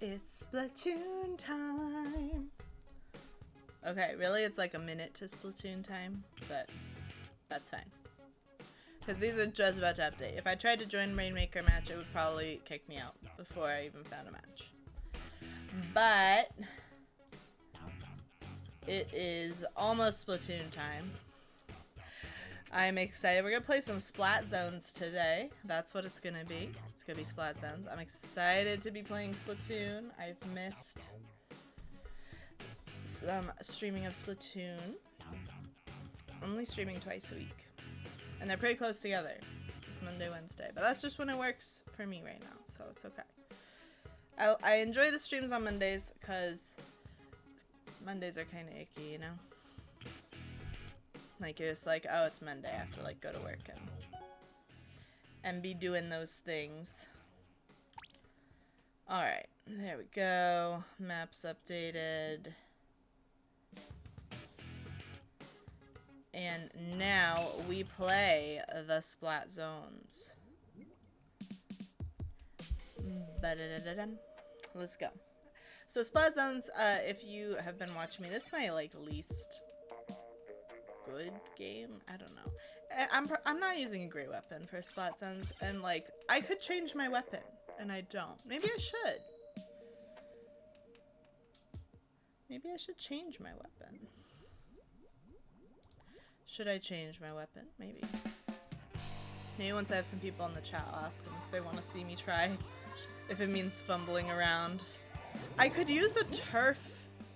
It's Splatoon time. Okay, really it's like a minute to Splatoon time, but that's fine. Because these are just about to update. If I tried to join Rainmaker match, it would probably kick me out before I even found a match. But it is almost Splatoon time. I'm excited. We're going to play some Splat Zones today. That's what it's going to be. It's going to be Splat Zones. I'm excited to be playing Splatoon. I've missed some streaming of Splatoon. Only streaming twice a week. And they're pretty close together. This is Monday, Wednesday. But that's just when it works for me right now. So it's okay. I enjoy the streams on Mondays because Mondays are kind of icky, you know? Like, you're just like, oh, it's Monday. I have to, like, go to work and be doing those things. Alright, there we go. Maps updated. And now we play the Splat Zones. Let's go. So Splat Zones, if you have been watching me, this is my, like, least good game. I don't know. I'm not using a great weapon for Splat Zones, and like I could change my weapon, and I don't. Maybe I should. Maybe I should change my weapon. Should I change my weapon? Maybe. Maybe once I have some people in the chat, I'll ask them if they want to see me try. If it means fumbling around. I could use a turf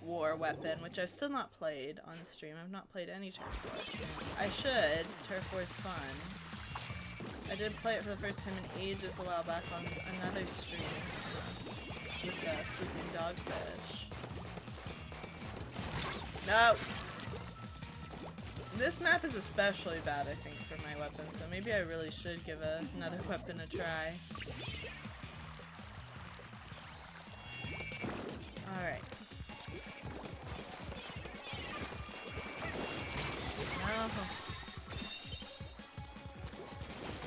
war weapon, which I've still not played on stream. I've not played any turf war. I should. Turf war's fun. I did play it for the first time in ages a while back on another stream with the sleeping dogfish. No! This map is especially bad, I think, for my weapon, so maybe I really should give another weapon a try. Alright. No.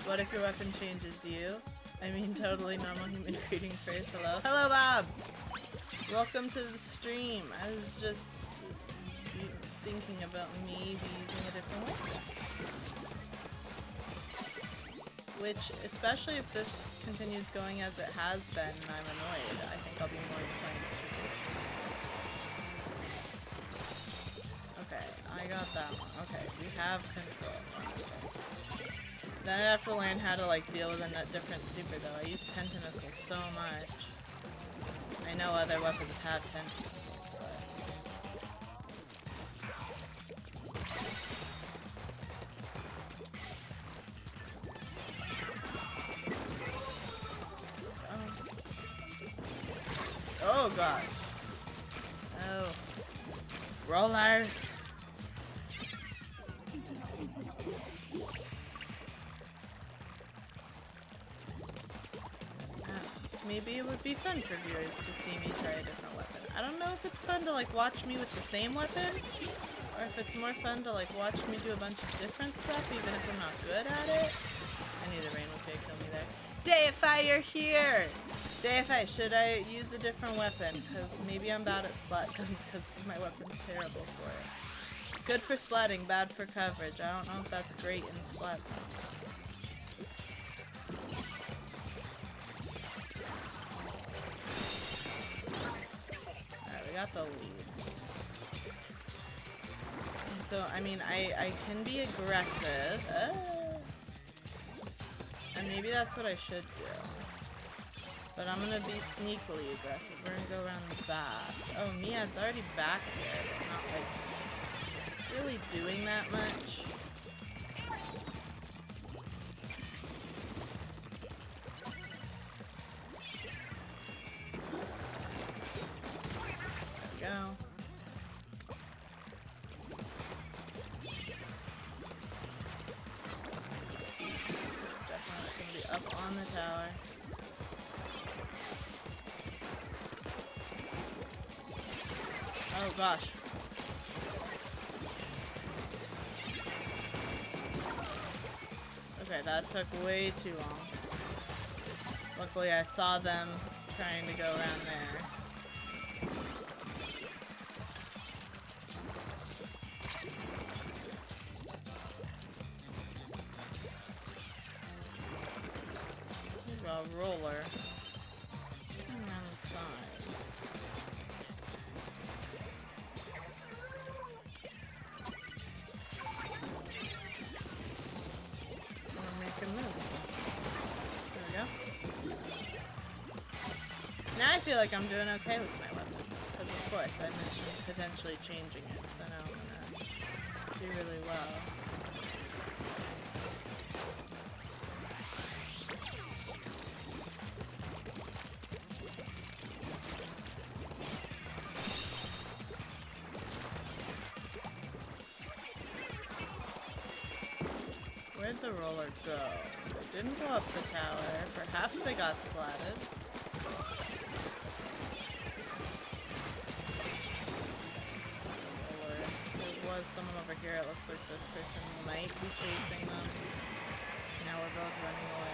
What if your weapon changes you? I mean, totally normal human greeting phrase. Hello? Hello, Bob! Welcome to the stream. I was just thinking about maybe using a different weapon. Which, especially if this continues going as it has been and I'm annoyed, I think I'll be more inclined to do it. Okay, I got that one. Okay, we have control. Okay. Then I have to learn how to like deal with a different super though. I use Tenta Missiles so much. I know other weapons have Tenta Missiles, but... Oh gosh. Oh. Rollers. Maybe it would be fun for viewers to see me try a different weapon. I don't know if it's fun to like watch me with the same weapon, or if it's more fun to like watch me do a bunch of different stuff even if I'm not good at it. I knew the rain was gonna kill me there. Deify, you're here! Deify, should I use a different weapon? Because maybe I'm bad at Splat Zones because my weapon's terrible for it. Good for splatting, bad for coverage. I don't know if that's great in Splat Zones. Alright, we got the lead. And so, I mean, I can be aggressive. And maybe that's what I should do. But I'm gonna be sneakily aggressive. We're gonna go around the back. Oh, Mia, it's already back here, but not like really doing that much. There we go. Definitely somebody up on the tower. Oh gosh. Okay, that took way too long. Luckily, I saw them trying to go around there. Well, roller. Around the side. Wanna make a move. There we go. Now I feel like I'm doing okay with my weapon. Because of course I mentioned potentially changing it, so now I'm gonna do really well. Where'd the roller go? It didn't go up the tower. Perhaps they got splatted. Roller. There was someone over here. It looks like this person might be chasing them. Now we're both running away.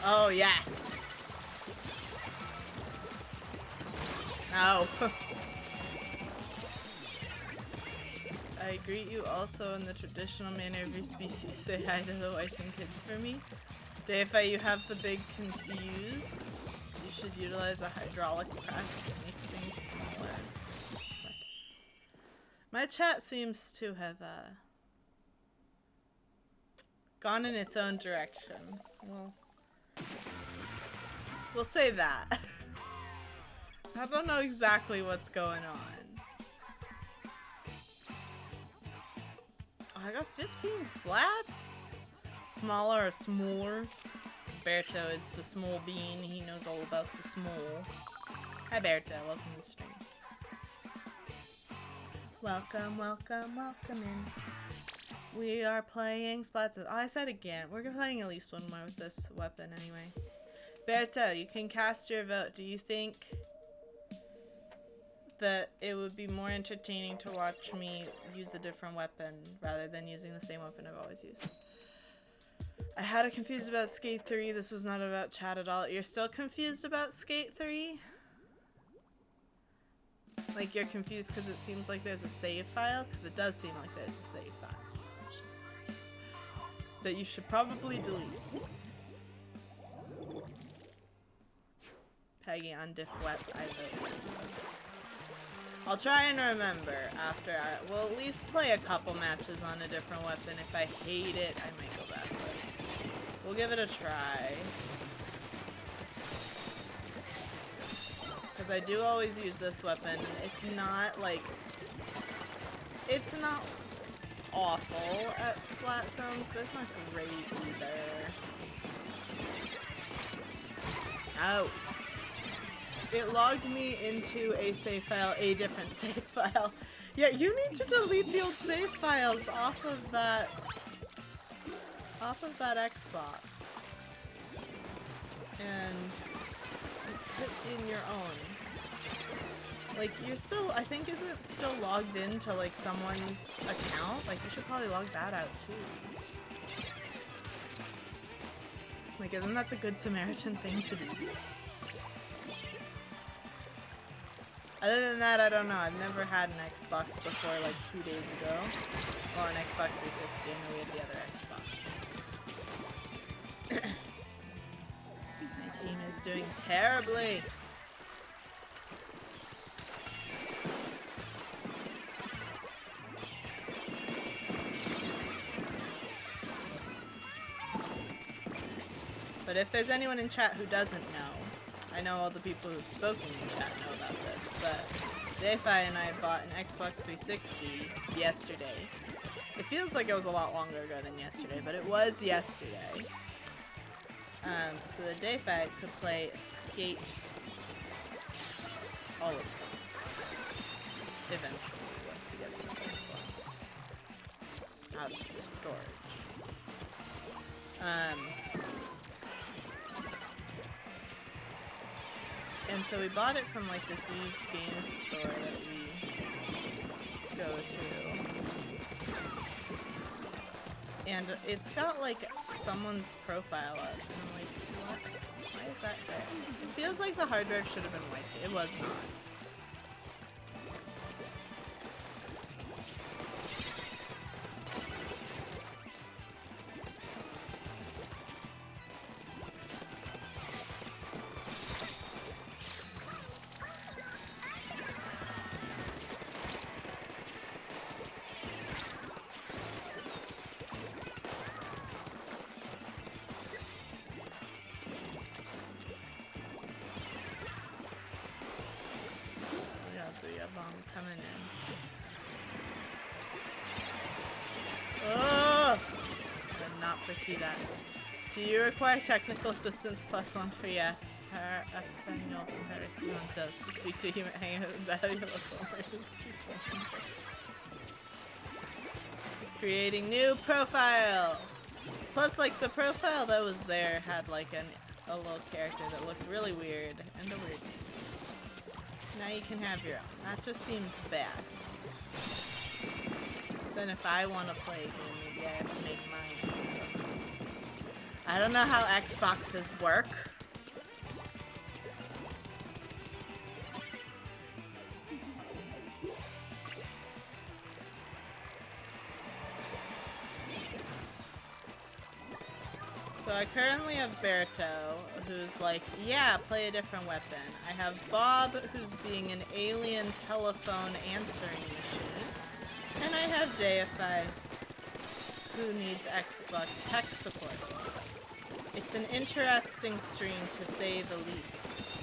Oh, yes! No. I greet you also in the traditional manner of your species. Say hi to the wife and kids for me. Deified, you have the big confused. You should utilize a hydraulic press to make things smaller. What? My chat seems to have, gone in its own direction. Well, we'll say that. I don't know exactly what's going on. Oh, I got 15 splats? Smaller or smaller? Berto is the small bean. He knows all about the small. Hi Berto, welcome to the stream. Welcome, welcome, welcome in. We are playing Splat Zones. Oh, I said again. We're playing at least one more with this weapon anyway. Berto, you can cast your vote. Do you think that it would be more entertaining to watch me use a different weapon rather than using the same weapon I've always used? I had it confused about Skate 3. This was not about chat at all. You're still confused about Skate 3? Like you're confused because it seems like there's a save file? Because it does seem like there's a save file that you should probably delete. Peggy on diff wet, I vote. I'll try and remember after we'll at least play a couple matches on a different weapon. If I hate it, I might go back, but we'll give it a try. Because I do always use this weapon. It's not like, it's not awful at Splat Zones, but it's not great either. Oh. It logged me into a save file, a different save file. Yeah, you need to delete the old save files off of that Xbox. And put in your own. Like, you're still, I think, isn't it still logged into, like, someone's account? Like, you should probably log that out, too. Like, isn't that the Good Samaritan thing to do? Other than that, I don't know. I've never had an Xbox before, like, 2 days ago. Well, an Xbox 360, and we had the other Xbox. My team is doing terribly. But if there's anyone in chat who doesn't know, I know all the people who've spoken in chat know about this, but Deified and I bought an Xbox 360 yesterday. It feels like it was a lot longer ago than yesterday, but it was yesterday. So that Deified could play Skate, all of them, eventually, once he gets the first one out of storage. And so we bought it from like this used games store that we go to. And it's got like someone's profile up. And I'm like, what? Why is that there? It feels like the hard drive should have been wiped. It was not. Bomb coming in. Oh! Did not foresee that. Do you require technical assistance +1 for yes? Her Espanol comparison does to speak to human hangout and valuable emergency phone. Creating new profile! Plus, like, the profile that was there had, like, a little character that looked really weird and a weird name. Now you can have your own. That just seems best. Then if I want to play a game, maybe I have to make mine. I don't know how Xboxes work. So I currently have Berto, who's like, yeah, play a different weapon. I have Bob, who's being an alien telephone answering machine. And I have Deify, who needs Xbox tech support. It's an interesting stream, to say the least.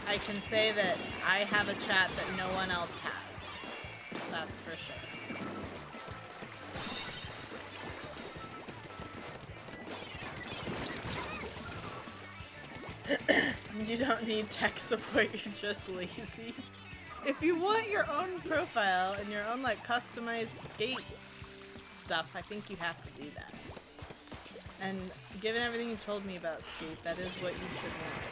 I can say that I have a chat that no one else has. That's for sure. You don't need tech support, you're just lazy. If you want your own profile and your own like customized skate stuff, I think you have to do that. And given everything you told me about skate, that is what you should want.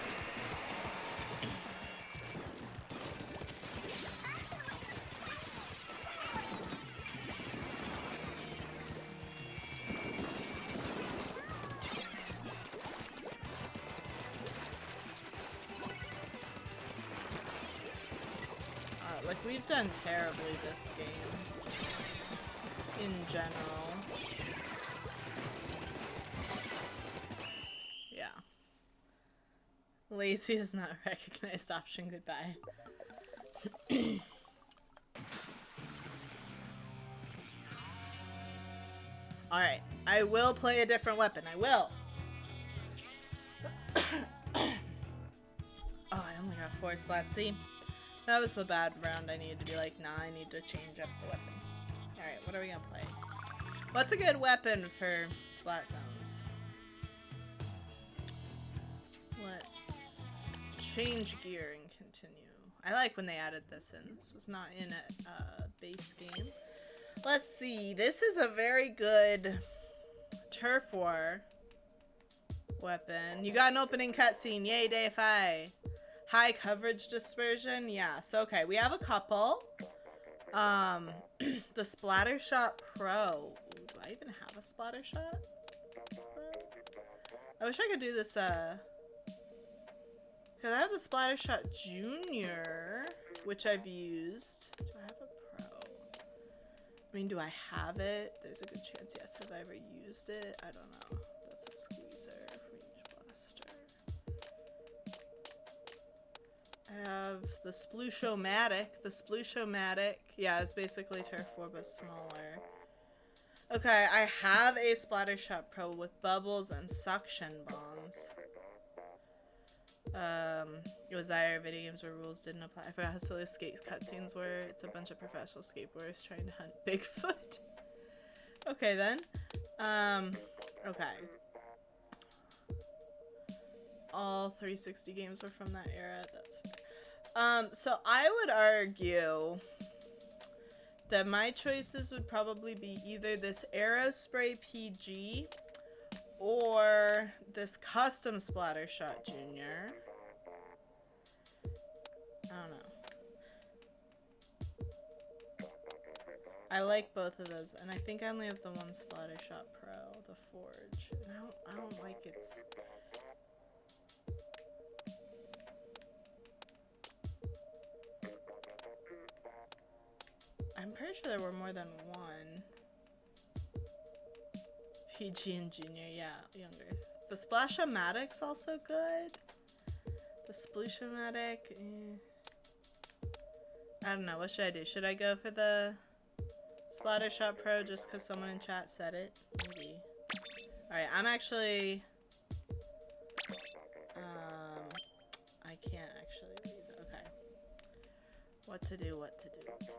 Like, we've done terribly this game. In general. Yeah. Lazy is not a recognized option, goodbye. Alright, I will play a different weapon, I will! Oh, I only got 4 splats, see? That was the bad round. I needed to be like, nah, I need to change up the weapon. Alright, what are we gonna play? What's a good weapon for Splat Zones? Let's change gear and continue. I like when they added this in. This was not in a base game. Let's see. This is a very good turf war weapon. You got an opening cutscene. Yay, Deify. High coverage dispersion, yeah. So okay, we have a couple. The Splatter Shot Pro. Ooh, do I even have a Splatter Shot Pro? I wish I could do this, because I have the Splatter Shot Junior, which I've used. Do I have a Pro? I mean, do I have it? There's a good chance, yes. Have I ever used it? I don't know. That's a squeezer. I have the Splooshomatic. The Splooshomatic, yeah, it's basically Turf War but smaller. Okay, I have a Splatter Shot Pro with bubbles and suction bombs. It was there video games where rules didn't apply. I forgot how silly skate cutscenes were. It's a bunch of professional skateboarders trying to hunt Bigfoot. Okay then. Okay. All 360 games were from that era. That's fair. So I would argue then my choices would probably be either this Aerospray PG or this Custom Splatter Shot Junior. I don't know. I like both of those, and I think I only have the one Splatter Shot Pro, the Forge. And I don't like its... I'm pretty sure there were more than one. PG and Junior, yeah, younger. The Splash-O-Matic's also good. The Splooshomatic, I don't know, what should I do? Should I go for the Splatter Shot Pro just because someone in chat said it? Maybe. Alright, I'm actually... I can't actually leave. Okay. What to do, what to do, what to do.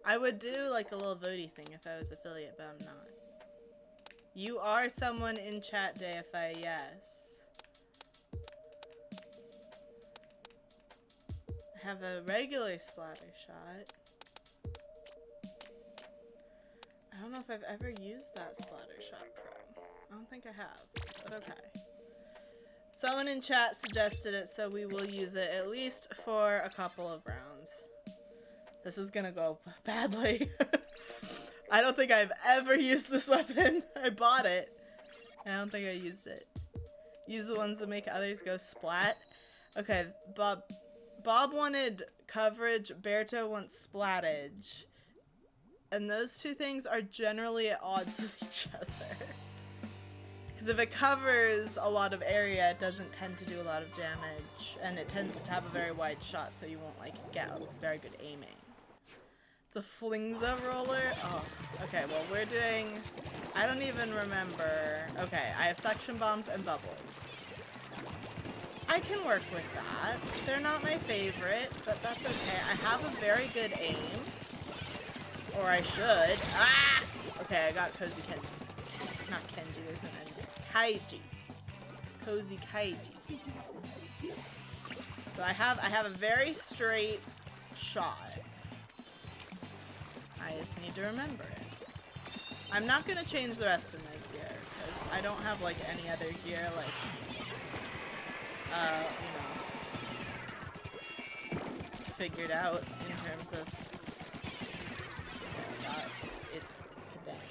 I would do like a little votey thing if I was affiliate, but I'm not. You are someone in chat, JFI, yes. I have a regular Splatter Shot. I don't know if I've ever used that Splatter Shot Pro. I don't think I have, but okay. Someone in chat suggested it, so we will use it at least for a couple of rounds. This is gonna go badly. I don't think I've ever used this weapon. I bought it. I don't think I used it. Use the ones that make others go splat. Okay, Bob wanted coverage, Berto wants splattage. And those two things are generally at odds with each other. Because if it covers a lot of area, it doesn't tend to do a lot of damage. And it tends to have a very wide shot, so you won't like get very good aiming. The Flingza roller? Oh, okay, well we're doing... I don't even remember... Okay, I have suction bombs and bubbles. I can work with that. They're not my favorite, but that's okay. I have a very good aim. Or I should. Ah! Okay, I got Cozy Kenji. Not Kenji, there's an N. Kaiji. Cozy Kaiji. So I have a very straight shot. I just need to remember it. I'm not gonna change the rest of my gear, because I don't have like any other gear, like, you know, figured out in terms of, it's pedantic.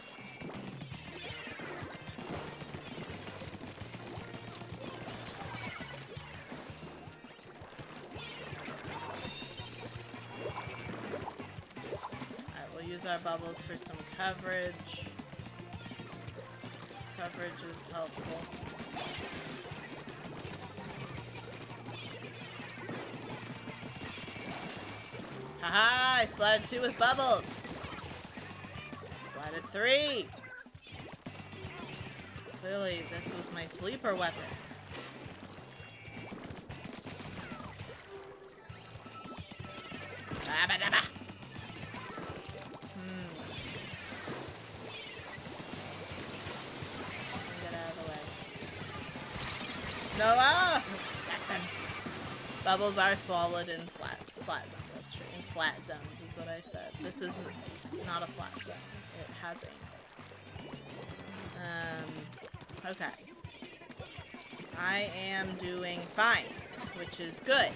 Use our bubbles for some coverage. Coverage is helpful. Haha! I splatted 2 with bubbles! I splatted 3! Clearly, this was my sleeper weapon. No, bubbles are solid in splat zones. That's true. In flat zones is what I said. This is not a flat zone. It has angles. Okay. I am doing fine, which is good.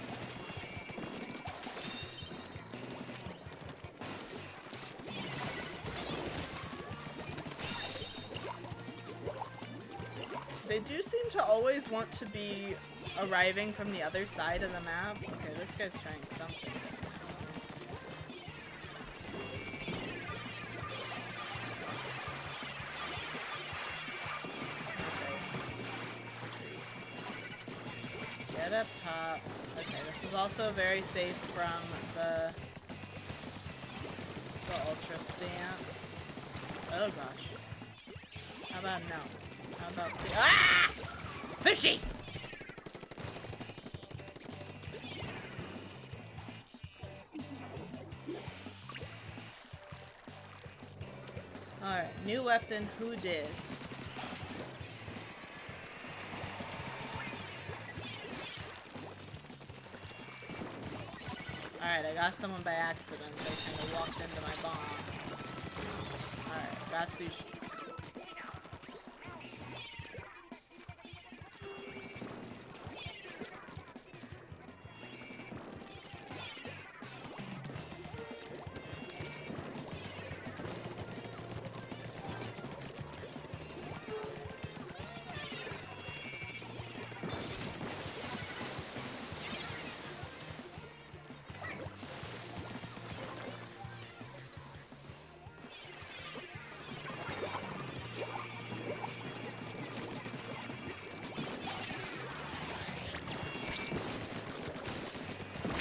They do seem to always want to be arriving from the other side of the map. Okay, this guy's trying something. Okay. Get up top. Okay, this is also very safe from the ultra stamp. Oh gosh. How about no? How about the ah! Sushi! Alright, new weapon, who dis? Alright, I got someone by accident. They kind of walked into my bomb. Alright, got sushi.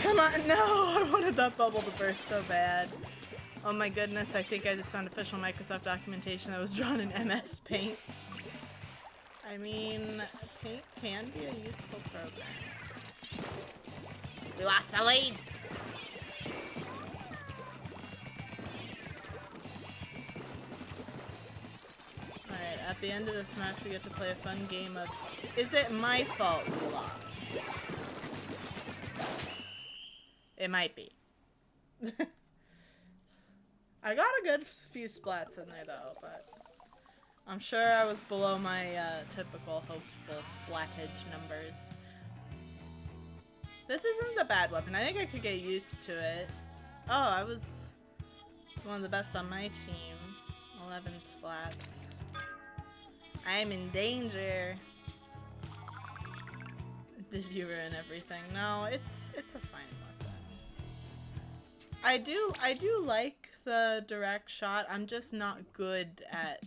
Come on, no! I wanted that bubble to burst so bad. Oh my goodness, I think I just found official Microsoft documentation that was drawn in MS Paint. I mean, Paint can be a useful program. We lost the lead! Alright, at the end of this match we get to play a fun game of, is it my fault we lost? It might be. I got a good few splats in there though, but I'm sure I was below my typical hopeful splattage numbers. This isn't a bad weapon. I think I could get used to it. Oh, I was one of the best on my team. 11 splats. I'm in danger. Did you ruin everything? No, it's a fine weapon. I do like the direct shot. I'm just not good at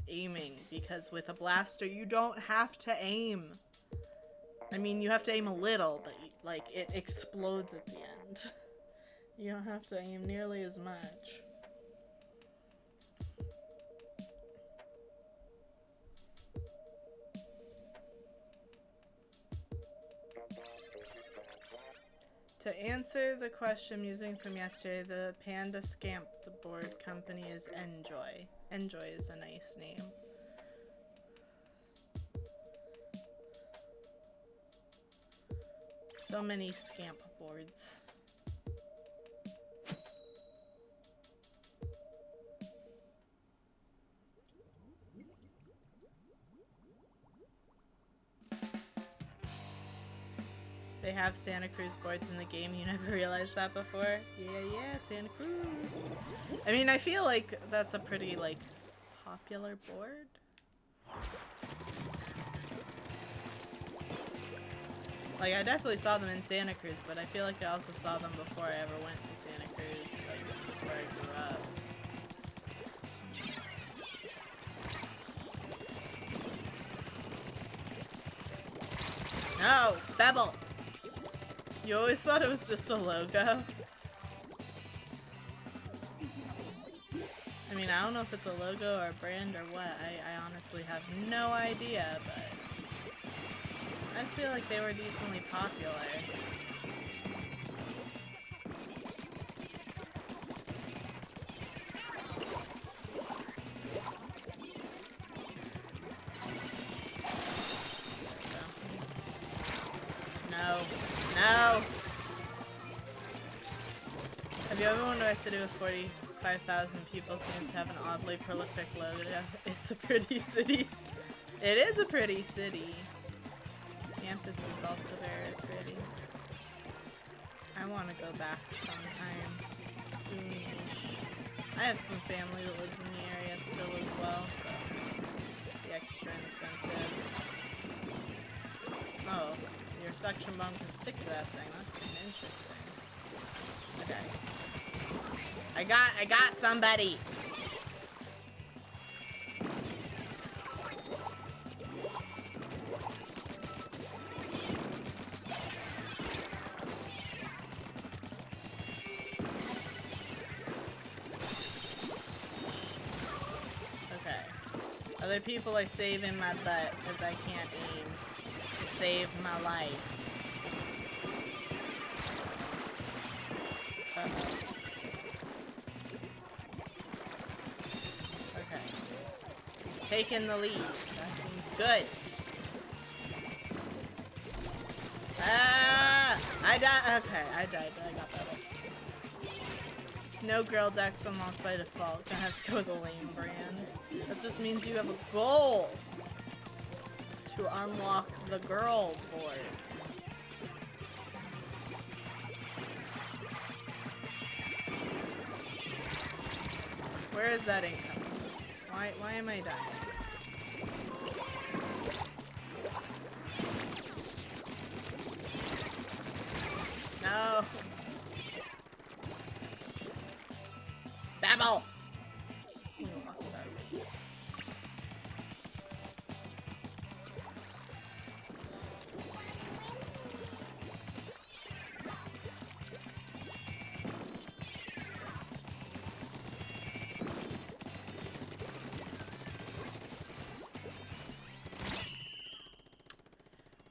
aiming because with a blaster you don't have to aim. I mean, you have to aim a little, but like it explodes at the end. You don't have to aim nearly as much. To answer the question I'm using from yesterday, the Panda Scamped board company is Enjoy. Enjoy is a nice name. So many scamp boards. They have Santa Cruz boards in the game. You never realized that before? Yeah, Santa Cruz. I mean, I feel like that's a pretty, like, popular board. Like, I definitely saw them in Santa Cruz, but I feel like I also saw them before I ever went to Santa Cruz, like, just where I grew up. No! Bevel! You always thought it was just a logo? I mean, I don't know if it's a logo or a brand or what. I honestly have no idea, but I just feel like they were decently popular. No! Have you ever wondered what city with 45,000 people seems to have an oddly prolific logo? It's a pretty city. It is a pretty city. Campus is also very pretty. I want to go back sometime soonish. I have some family that lives in the area still as well, so the extra incentive. Oh. Your suction bomb can stick to that thing. That's kind of interesting. Okay. I got somebody! Okay. Other people are saving my butt because I can't aim. To save my life. Uh-oh. Okay. Taking the lead. That seems good. Ah! I died. Okay, I died, but I got better. No girl decks unlocked by default. Gonna have to go with a lame brand. That just means you have a goal to unlock the girl board. Where is that ink coming from? Why am I dying? No! Babble! We lost our...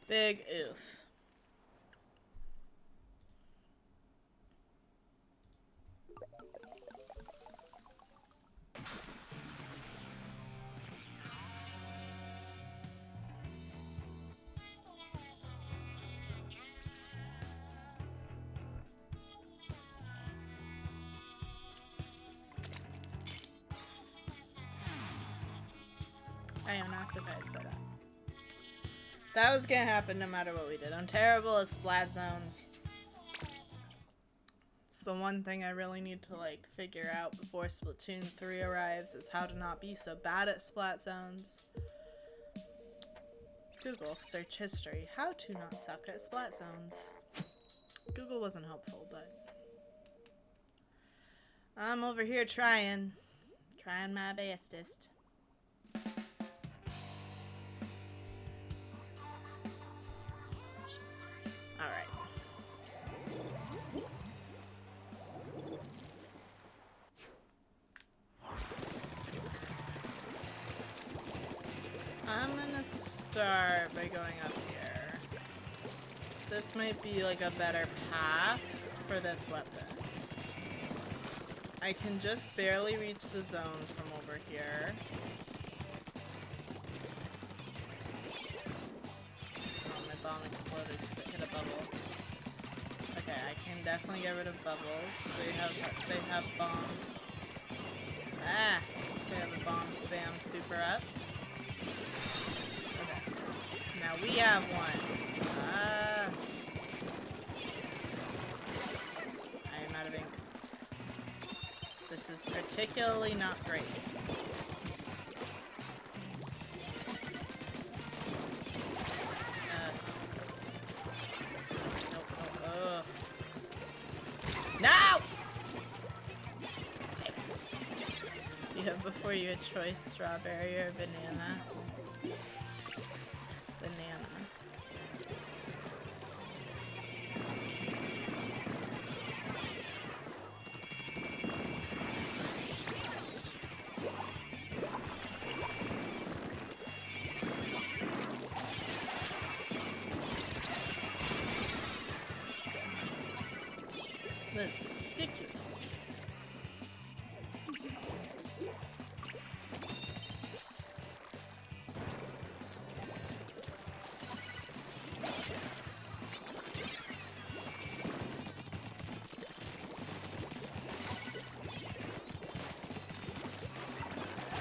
Big oof. I am not surprised by that. That was gonna happen no matter what we did. I'm terrible at Splat Zones. It's the one thing I really need to like figure out before Splatoon 3 arrives, is how to not be so bad at Splat Zones. Google search history. How to not suck at Splat Zones. Google wasn't helpful, but I'm over here trying my bestest. Alright. I'm gonna start by going up here. This might be like a better path for this weapon. I can just barely reach the zone from over here. Oh, my bomb exploded because it hit a bubble. Okay, I can definitely get rid of bubbles. They have bomb. Ah! They have a bomb spam super up. Okay. Now we have one. Ah! I am out of ink. This is particularly not great. No! You have before you a choice, strawberry or banana. Banana. That's ridiculous.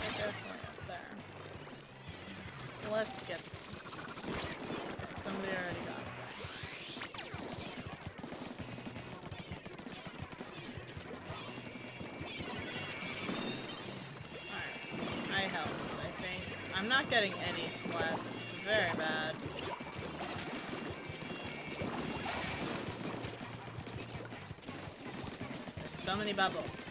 They're definitely up there. Let's get... Okay, somebody already got it. I'm not getting any splats. It's very bad. There's so many bubbles.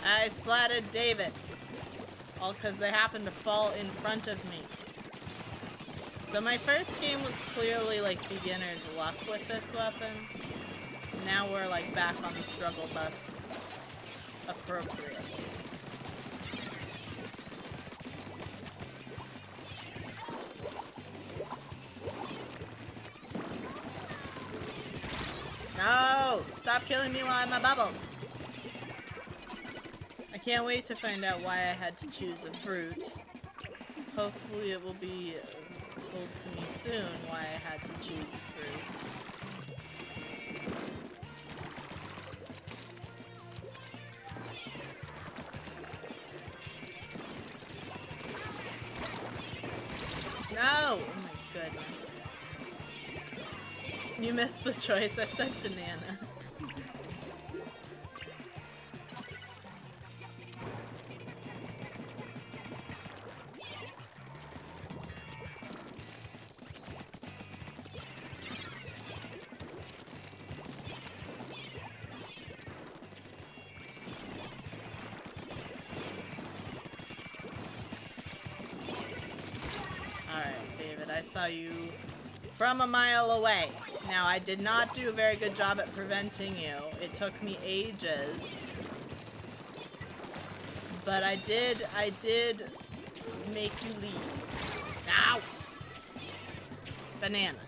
I splatted David. All because they happened to fall in front of me. So my first game was clearly like beginner's luck with this weapon. Now we're like back on the struggle bus appropriately. Stop killing me while I'm at bubbles! I can't wait to find out why I had to choose a fruit. Hopefully it will be told to me soon why I had to choose a fruit. No! Oh my goodness. You missed the choice. I said banana. I saw you from a mile away. Now, I did not do a very good job at preventing you. It took me ages. But I did make you leave. Ow! Banana.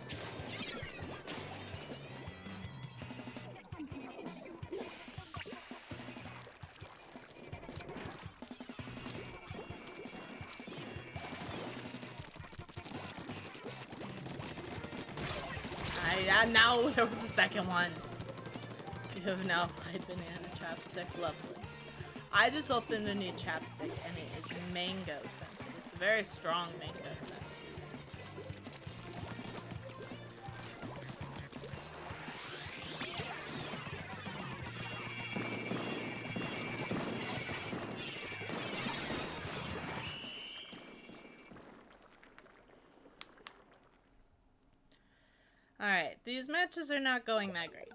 No, there was a second one. You have now played banana chapstick. Lovely. I just opened a new chapstick and it is mango scented. It's a very strong mango scent. Alright, these matches are not going that great.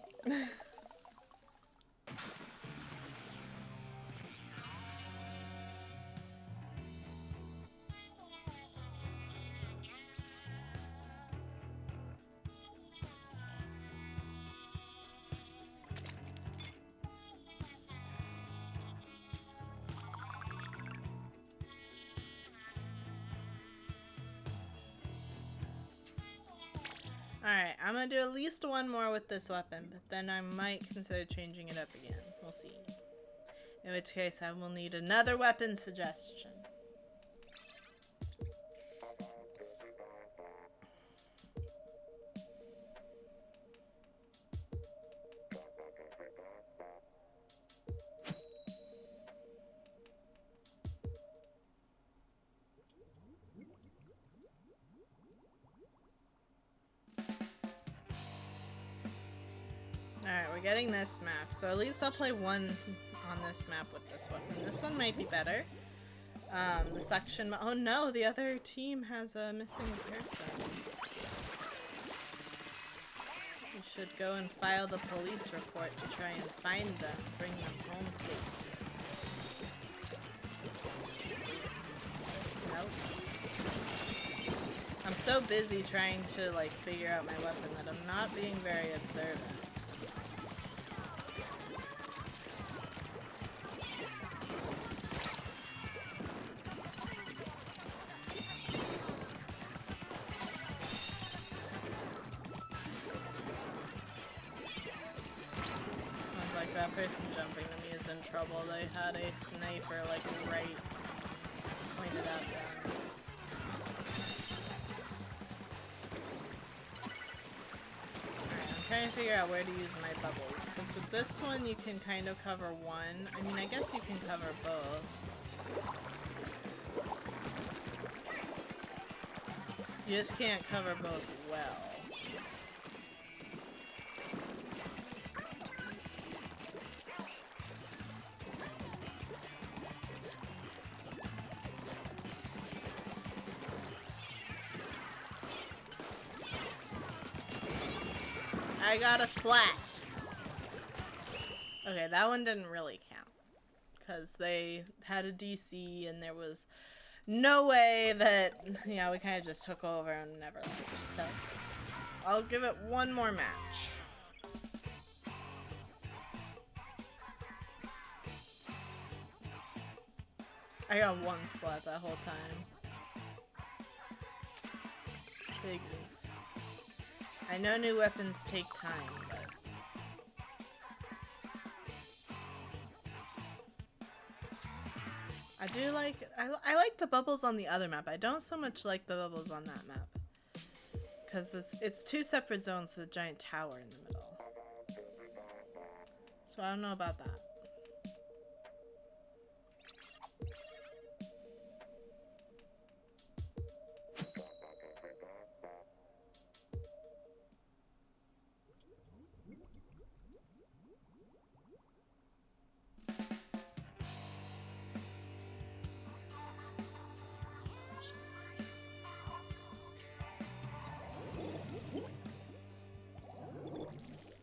Alright, I'm gonna do at least one more with this weapon, but then I might consider changing it up again. We'll see. In which case, I will need another weapon suggestion. Alright, we're getting this map, so at least I'll play one on this map with this weapon. This one might be better. The suction... Oh no, the other team has a missing person. We should go and file the police report to try and find them, bring them home safe. Nope. I'm so busy trying to, like, figure out my weapon that I'm not being very observant. That person jumping to me is in trouble. They had a sniper, like, right pointed at them. Alright, I'm trying to figure out where to use my bubbles, because with this one you can kind of cover one. I mean, I guess you can cover both. You just can't cover both well. I got a splat. Okay, that one didn't really count. Because they had a DC and there was no way that, you know, we kind of just took over and never left. So, I'll give it one more match. I got one splat that whole time. Big oof. I know new weapons take time, but do like, I like the bubbles on the other map. I don't so much like the bubbles on that map. Because it's two separate zones with a giant tower in the middle. So I don't know about that.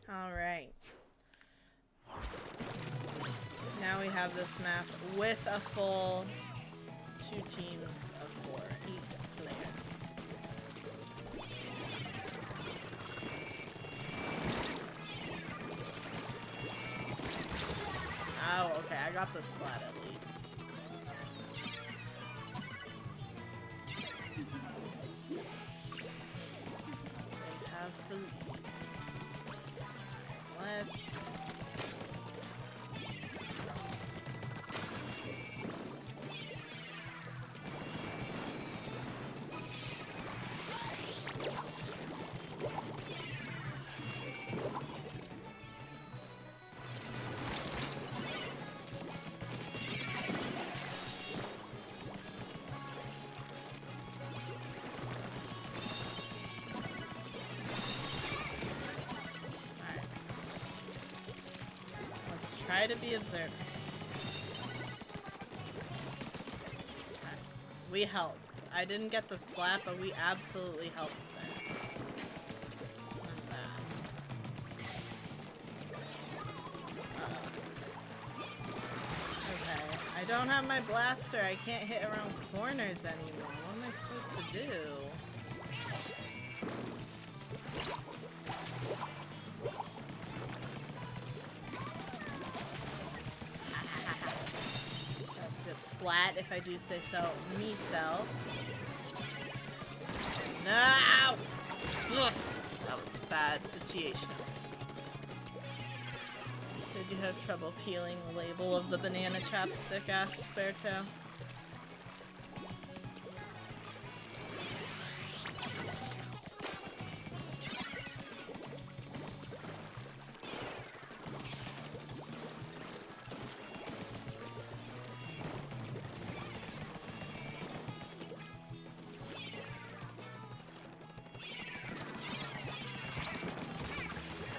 Alright. Now we have this map with a full 2 teams of 4, 8 players. Oh, okay, I got the splat at least. They have the lead. Let's... Try to be observant. Okay. We helped. I didn't get the splat, but we absolutely helped there. Not that. Okay. I don't have my blaster. I can't hit around corners anymore. What am I supposed to do? Splat, if I do say so myself. No! Ugh. That was a bad situation. Did you have trouble peeling the label of the banana chapstick? Asked Sperto.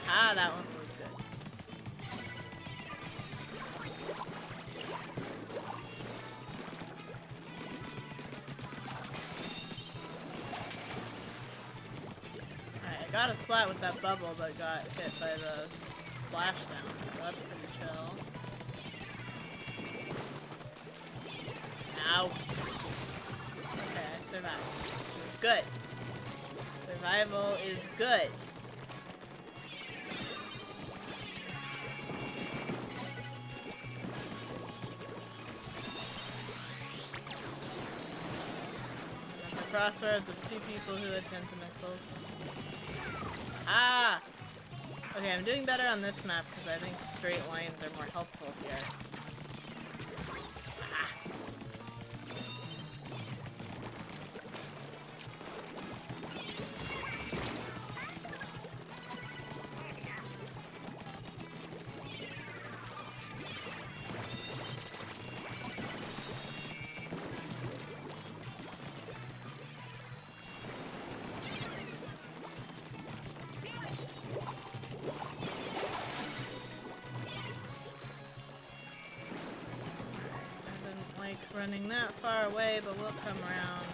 Ah, that one was good. Alright, I got a splat with that bubble but got hit by the splashdown, so that's pretty chill. Ow. Okay, I survived. It was good. Survival is good. Crossroads of 2 people who attend to missiles. Ah! Okay, I'm doing better on this map because I think straight lines are more helpful here. Ah. Running that far away, but we'll come around.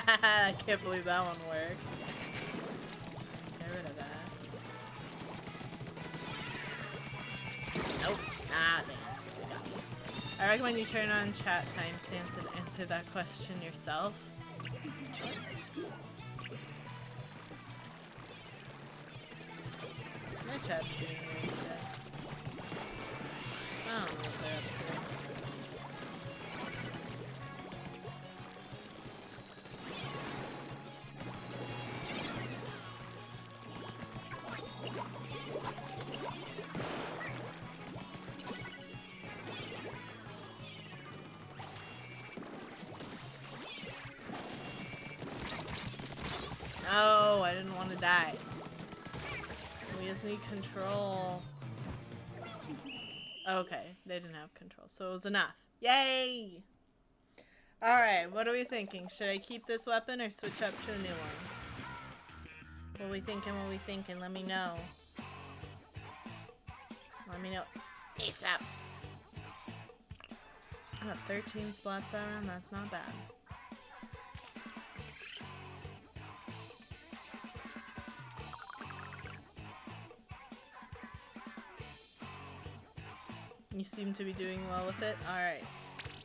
I can't believe that one worked. Get rid of that. Nope. Ah, damn. We got it. I recommend you turn on chat timestamps and answer that question yourself. My chat's being weird today. I don't know what they're up to. No, I didn't want to die. We just need control. Okay, they didn't have control, so it was enough. Yay! Alright, what are we thinking? Should I keep this weapon or switch up to a new one? What we thinking, what we thinking? Let me know. Let me know. ASAP! Oh, 13 splats that round? That's not bad. You seem to be doing well with it. Alright.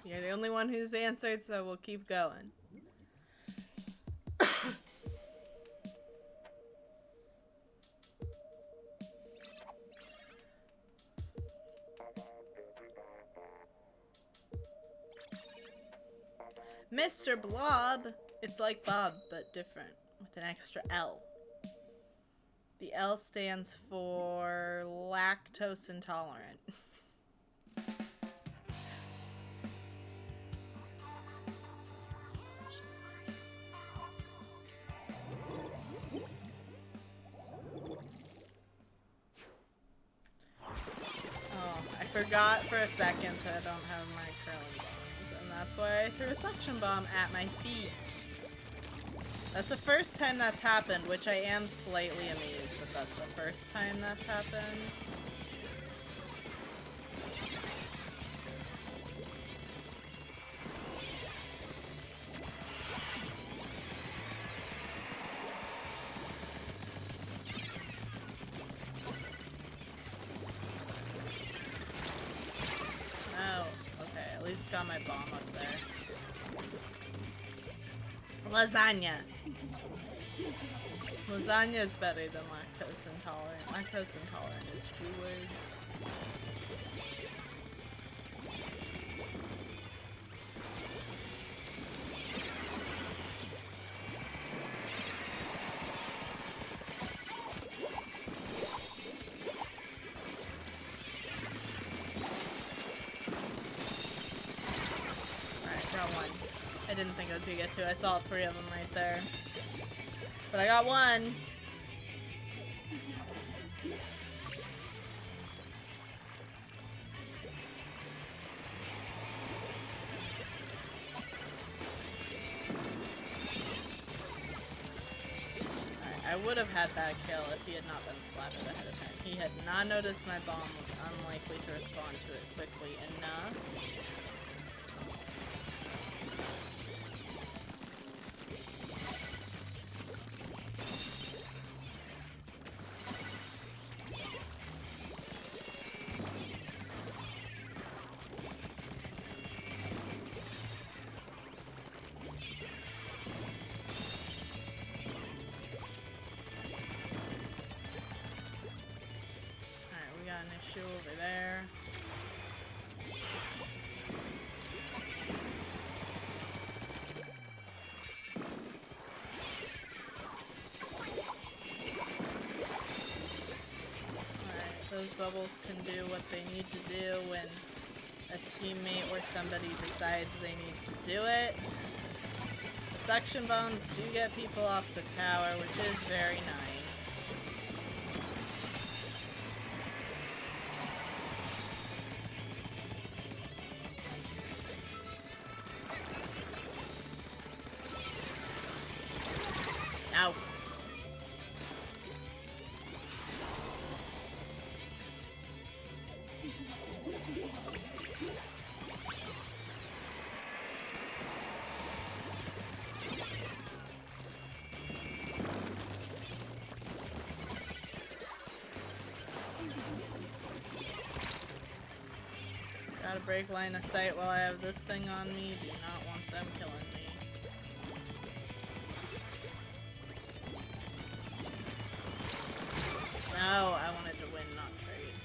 You're the only one who's answered, so we'll keep going. Mr. Blob! It's like Bob, but different, with an extra L. The L stands for lactose intolerant. I forgot for a second that I don't have my curling bombs, and that's why I threw a suction bomb at my feet. That's the first time that's happened, which I am slightly amazed that that's the first time that's happened. Got my bomb up there. Lasagna. Lasagna is better than lactose intolerant. Lactose intolerant is 2 words. I didn't think I was gonna get 2. I saw 3 of them right there. But I got 1. I would have had that kill if he had not been splattered ahead of time. He had not noticed my bomb was unlikely to respond to it quickly enough. Over there. Alright, those bubbles can do what they need to do when a teammate or somebody decides they need to do it. The suction bombs do get people off the tower, which is very nice. Ow. Try to break line of sight while I have this thing on me. Do not want them killing me. No, I wanted to win, not trade.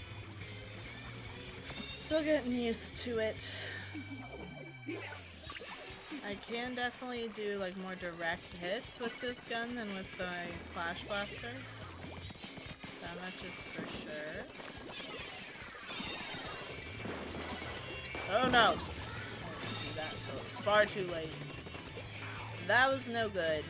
Still getting used to it. I can definitely do like more direct hits with this gun than with the flash blaster. That much is for sure. Oh no! I didn't see that until it was far too late. That was no good.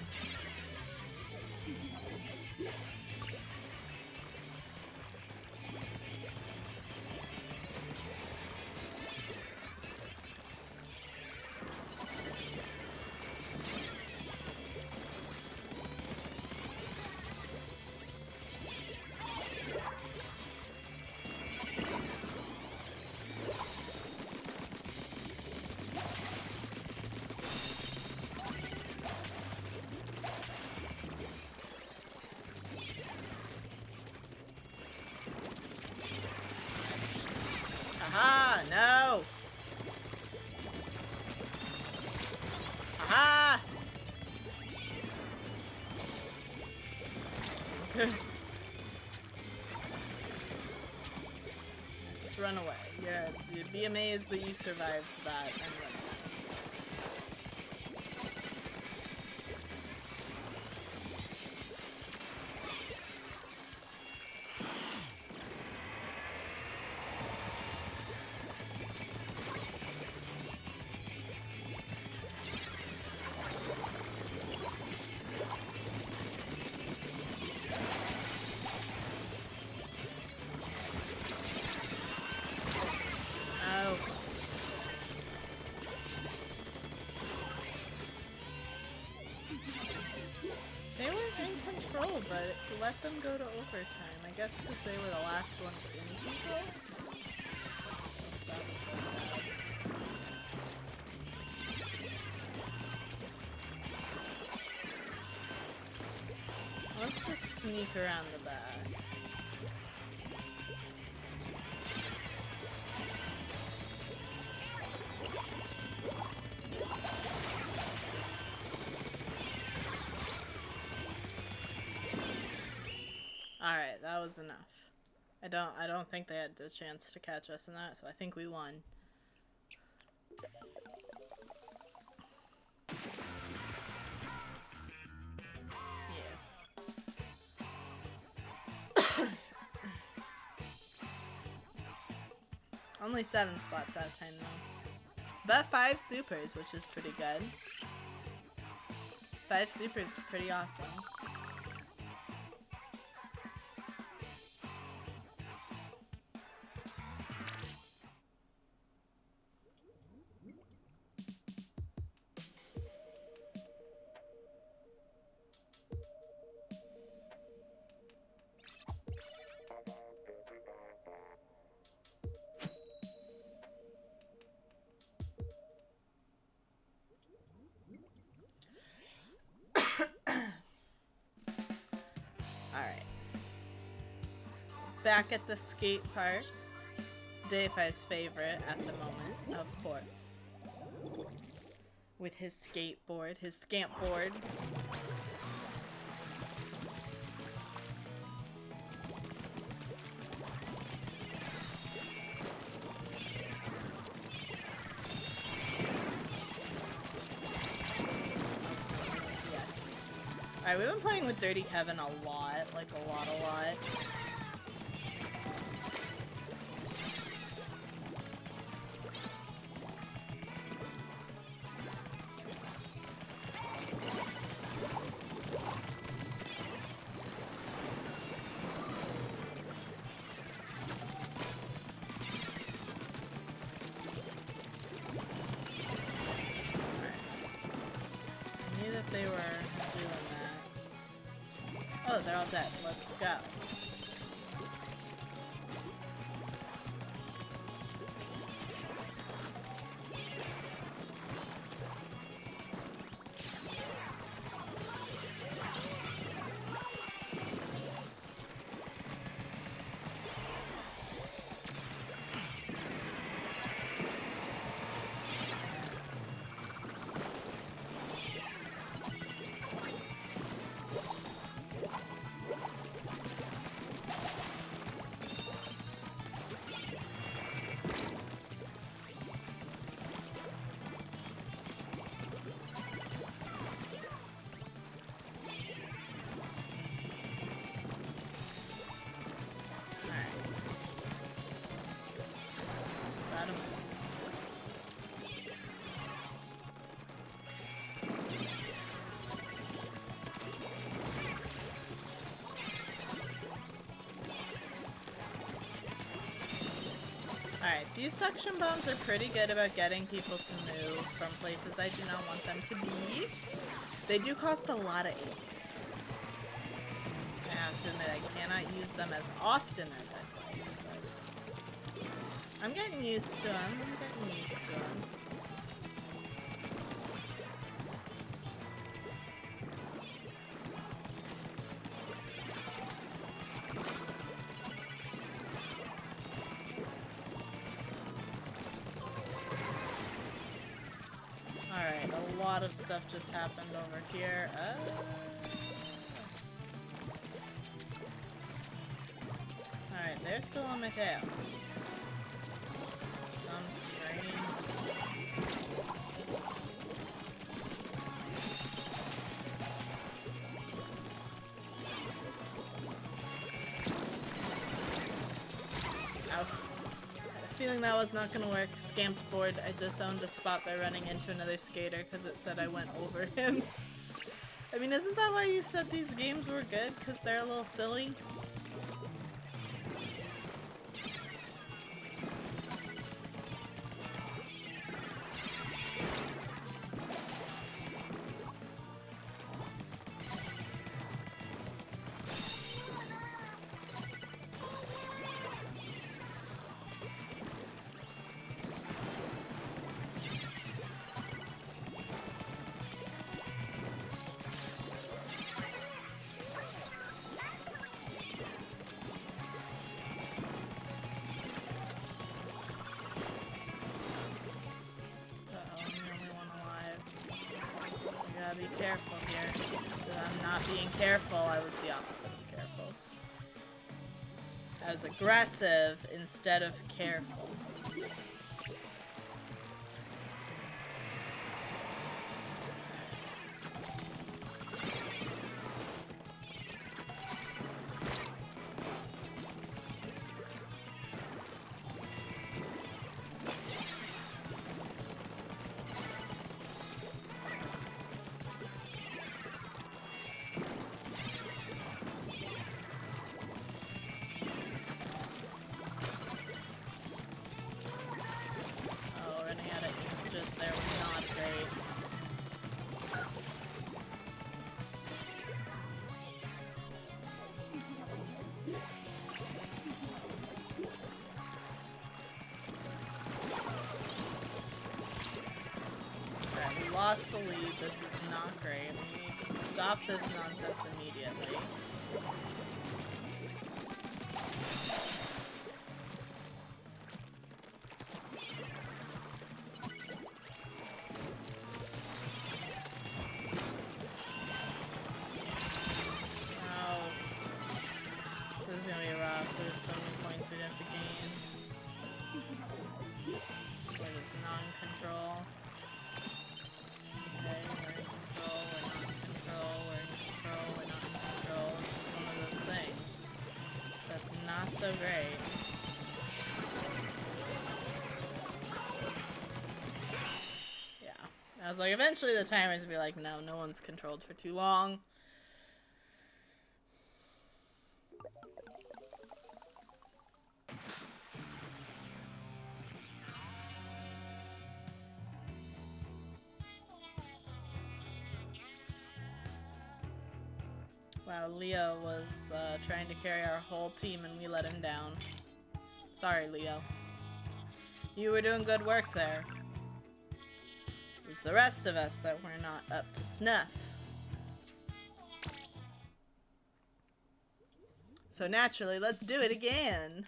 Aha! No! Aha! Just run away. Yeah, dude, be amazed that you survived that and run away. They were in control, but let them go to overtime. I guess because they were the last ones in control? That was so bad. Let's just sneak around the back. Alright, that was enough. I don't think they had the chance to catch us in that, so I think we won. Yeah. Only 7 splats out of 10 though. But 5 supers, which is pretty good. 5 supers is pretty awesome. Alright. Back at the skate park. Dayfi's favorite at the moment, of course. With his skateboard, his scamp board. Alright, we've been playing with Dirty Kevin a lot. Like, a lot. I knew that they were doing that. Oh, they're all dead. Let's go. Alright, these suction bombs are pretty good about getting people to move from places I do not want them to be. They do cost a lot of ink. I have to admit, I cannot use them as often as I'd like, but I'm getting used to them. I'm getting used to them. Alright, a lot of stuff just happened over here. Alright, they're still on my tail. Some strange... Ow. Feeling that was not gonna work. Scamped board. I just owned a spot by running into another skater because it said I went over him. I mean, isn't that why you said these games were good? Because they're a little silly? Be careful here. I'm not being careful. I was the opposite of careful. I was aggressive instead of careful. Lost the lead. This is not great. We need to stop this nonsense immediately. Oh. This is gonna be rough. There's so many points we'd have to gain. What is non-control? Okay, we're in control, we're not in control, we're in control, we're not in control. One of those things. That's not so great. Yeah. I was like, eventually the timers would be like, no, no one's controlled for too long. Wow, Leo was trying to carry our whole team and we let him down. Sorry, Leo. You were doing good work there. It was the rest of us that were not up to snuff. So naturally, let's do it again.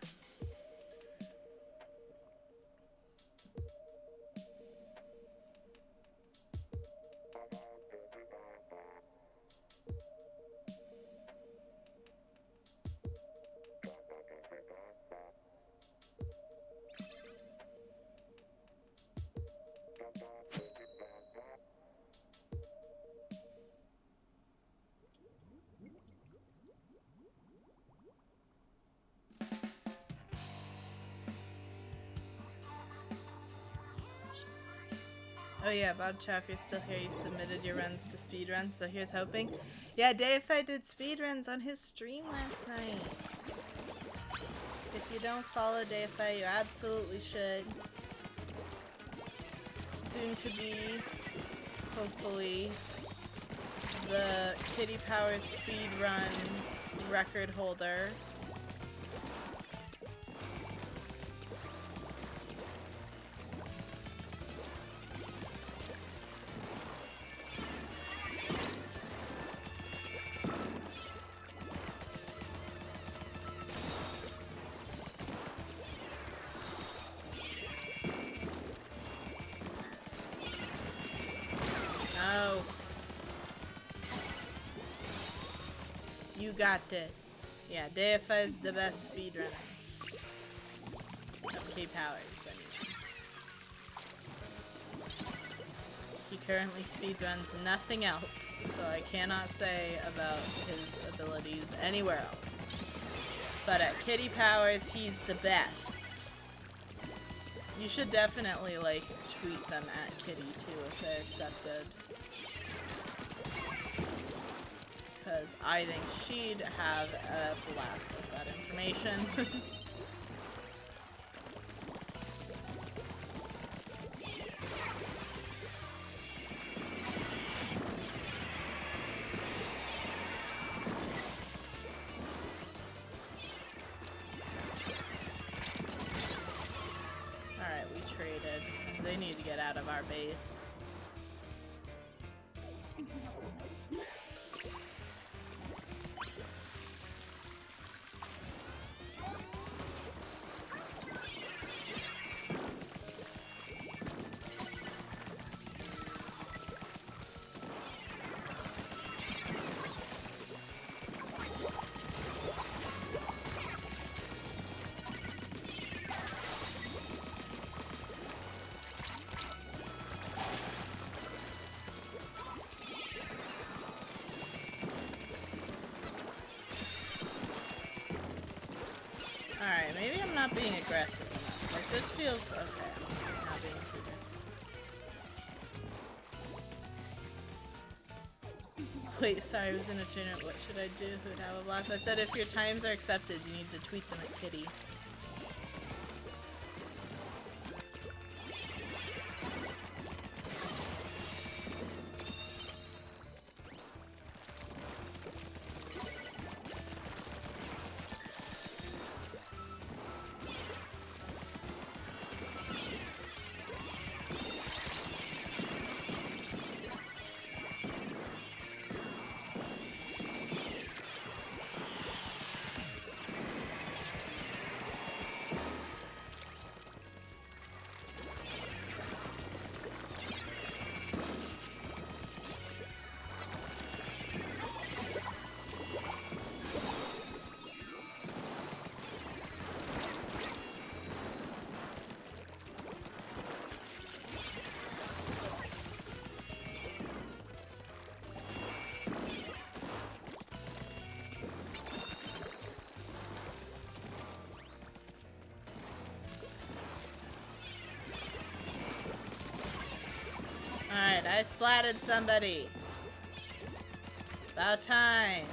Oh yeah, Bob Chow, if you're still here, you submitted your runs to speedruns, so here's hoping. Yeah, Dave, I did speedruns on his stream last night. If you don't follow Deified, you absolutely should. Soon to be, hopefully, the Kitty Power speedrun record holder. No. You got this. Yeah, Deified is the best speedrunner. Of K-Powers, I mean. He currently speedruns nothing else, so I cannot say about his abilities anywhere else. But at Kitty Powers, he's the best. You should definitely, like, tweet them at Kitty, too, if they're accepted. Because I think she'd have a blast with that information. Alright, we traded. They need to get out of our base. Alright, maybe I'm not being aggressive enough. Like, this feels okay. I'm not being too aggressive. Wait, sorry, I was in a tournament. What should I do? Who'd have a blast? I said if your times are accepted, you need to tweet them at Kitty. Alright, I splatted somebody. It's about time.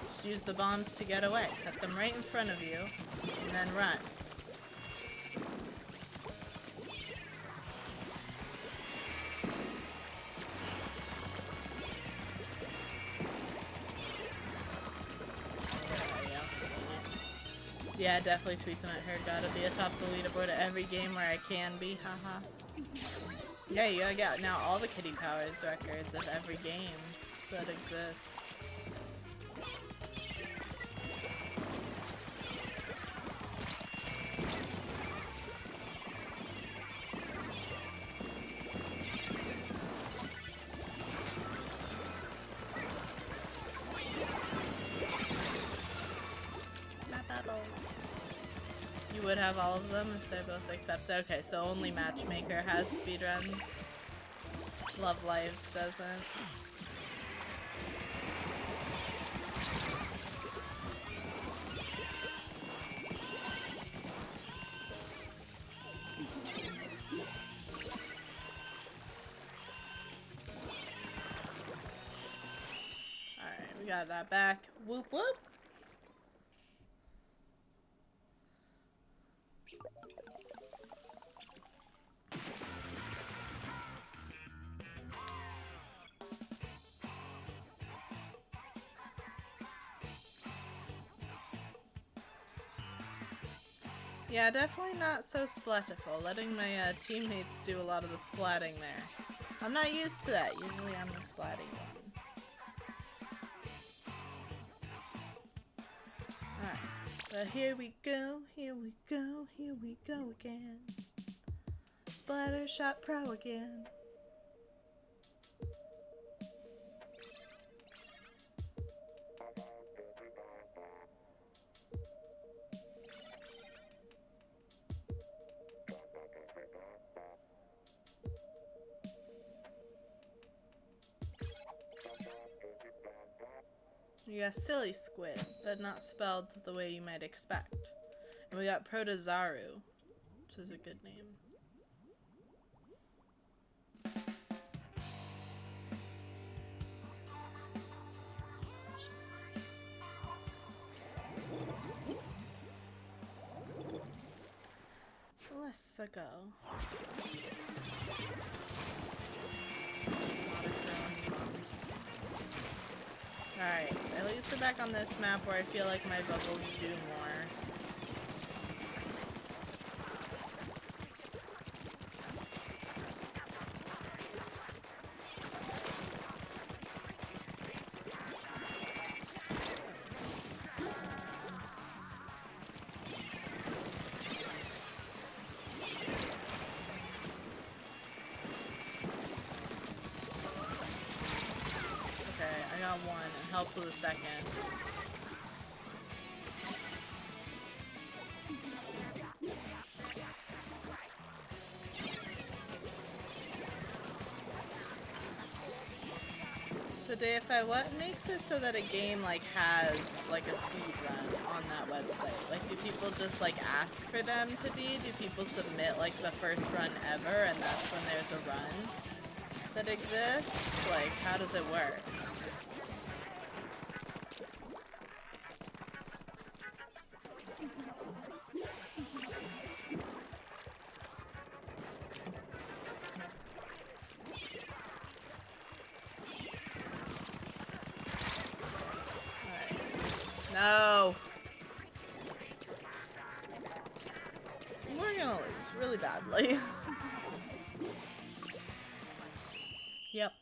Just use the bombs to get away. Cut them right in front of you, and then run. Yeah, definitely tweet them at her. Gotta be atop the leaderboard at every game where I can be, haha. Yeah, you gotta get now all the Kitty Powers records of every game that exists. You would have all of them if they're both accepted. Okay, so only Matchmaker has speedruns. Love Life doesn't. got that back. Whoop whoop. Yeah, definitely not so splattiful, letting my teammates do a lot of the splatting there. I'm not used to that. Usually I'm the splatting one. Alright, but here we go, here we go, here we go again. Splatter shot pro again. We got Silly Squid, but not spelled the way you might expect. And we got Protozaru, which is a good name. Let's go. Alright, at least we're back on this map where I feel like my bubbles do more. I got one and helped with a second. So DFI, what makes it so that a game like has like a speed run on that website? Like, do people just like ask for them to be? Do people submit like the first run ever and that's when there's a run that exists? Like, how does it work? No! We're gonna lose really badly. Yep.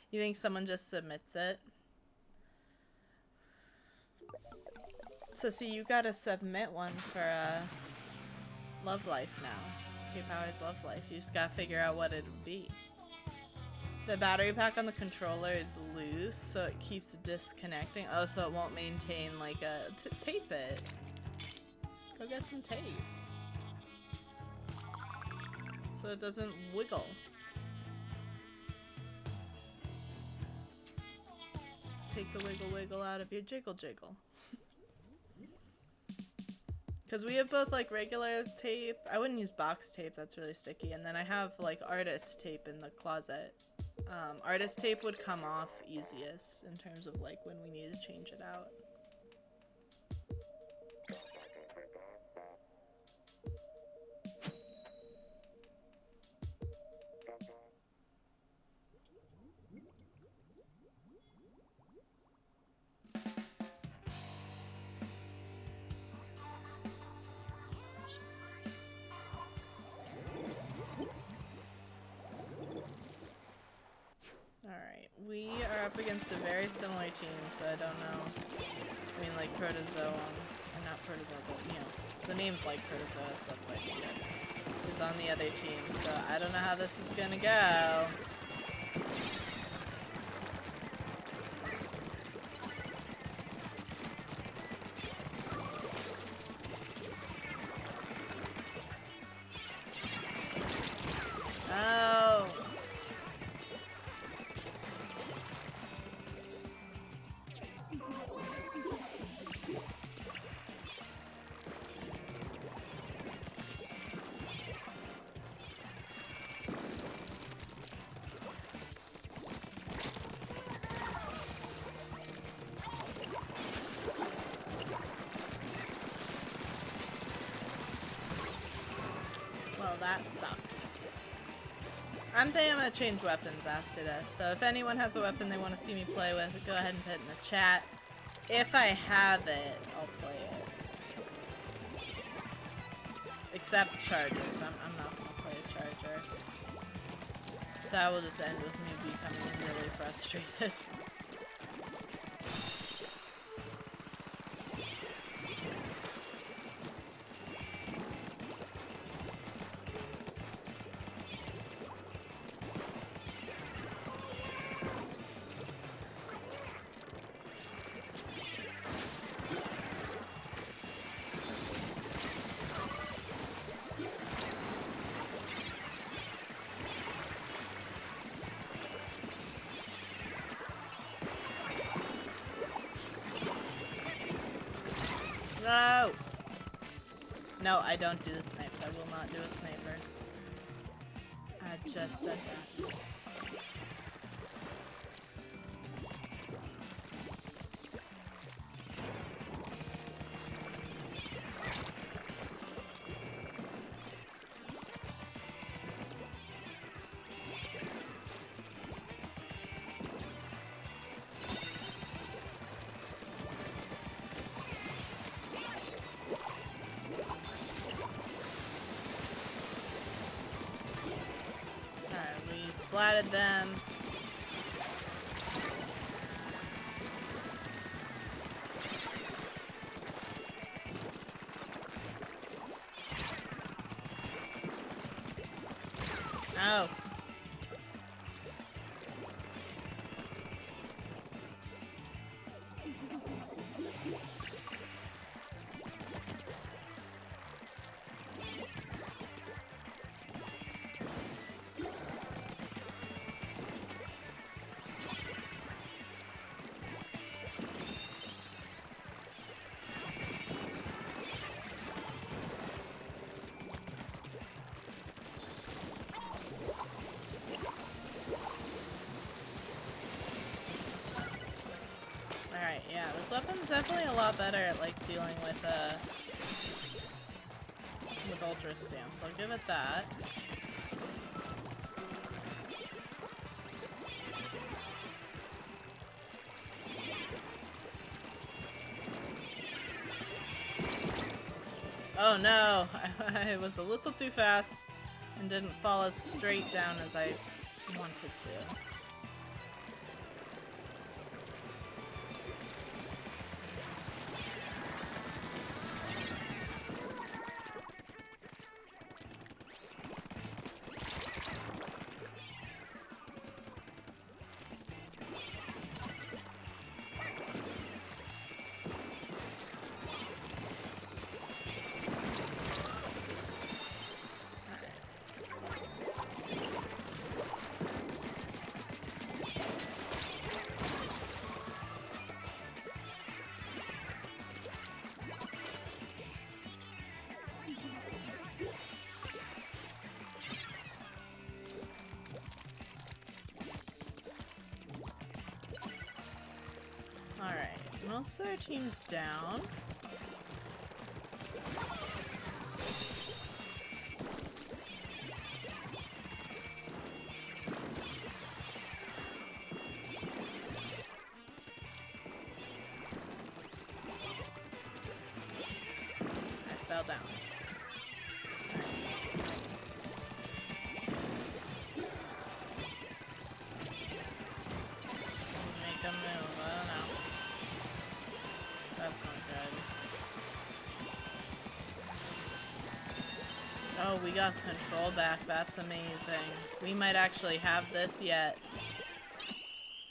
You think someone just submits it? So see, you gotta submit one for Love Life now. K-Power's Love Life. You just gotta figure out what it would be. The battery pack on the controller is loose, so it keeps disconnecting. Oh, so it won't maintain like a... tape it. Go get some tape. So it doesn't wiggle. Take the wiggle wiggle out of your jiggle jiggle. Because we have both like regular tape. I wouldn't use box tape, that's really sticky. And then I have like artist tape in the closet. Artist tape would come off easiest in terms of like when we need to change it out. Alright, we are up against a very similar team, so I don't know. I mean, like Protozoa, or not Protozoa, but you know, the name's like Protozoa, so that's why I think it is on the other team, so I don't know how this is gonna go. Oh! Well, that sucked. I'm thinking I'm gonna change weapons after this, so if anyone has a weapon they want to see me play with, go ahead and put it in the chat. If I have it, I'll play it. Except chargers. I'm not gonna play a charger. That will just end with me becoming really frustrated. No! No, I don't do the snipes. I will not do a sniper. I just said that. Splatted them. Oh. Alright, yeah, this weapon's definitely a lot better at, like, dealing with Ultra Stamps. I'll give it that. Oh no! I was a little too fast and didn't fall as straight down as I wanted to. Alright, most of their team's down. I fell down. Make them move, I don't know. That's not good. Oh, we got control back. That's amazing. We might actually have this yet.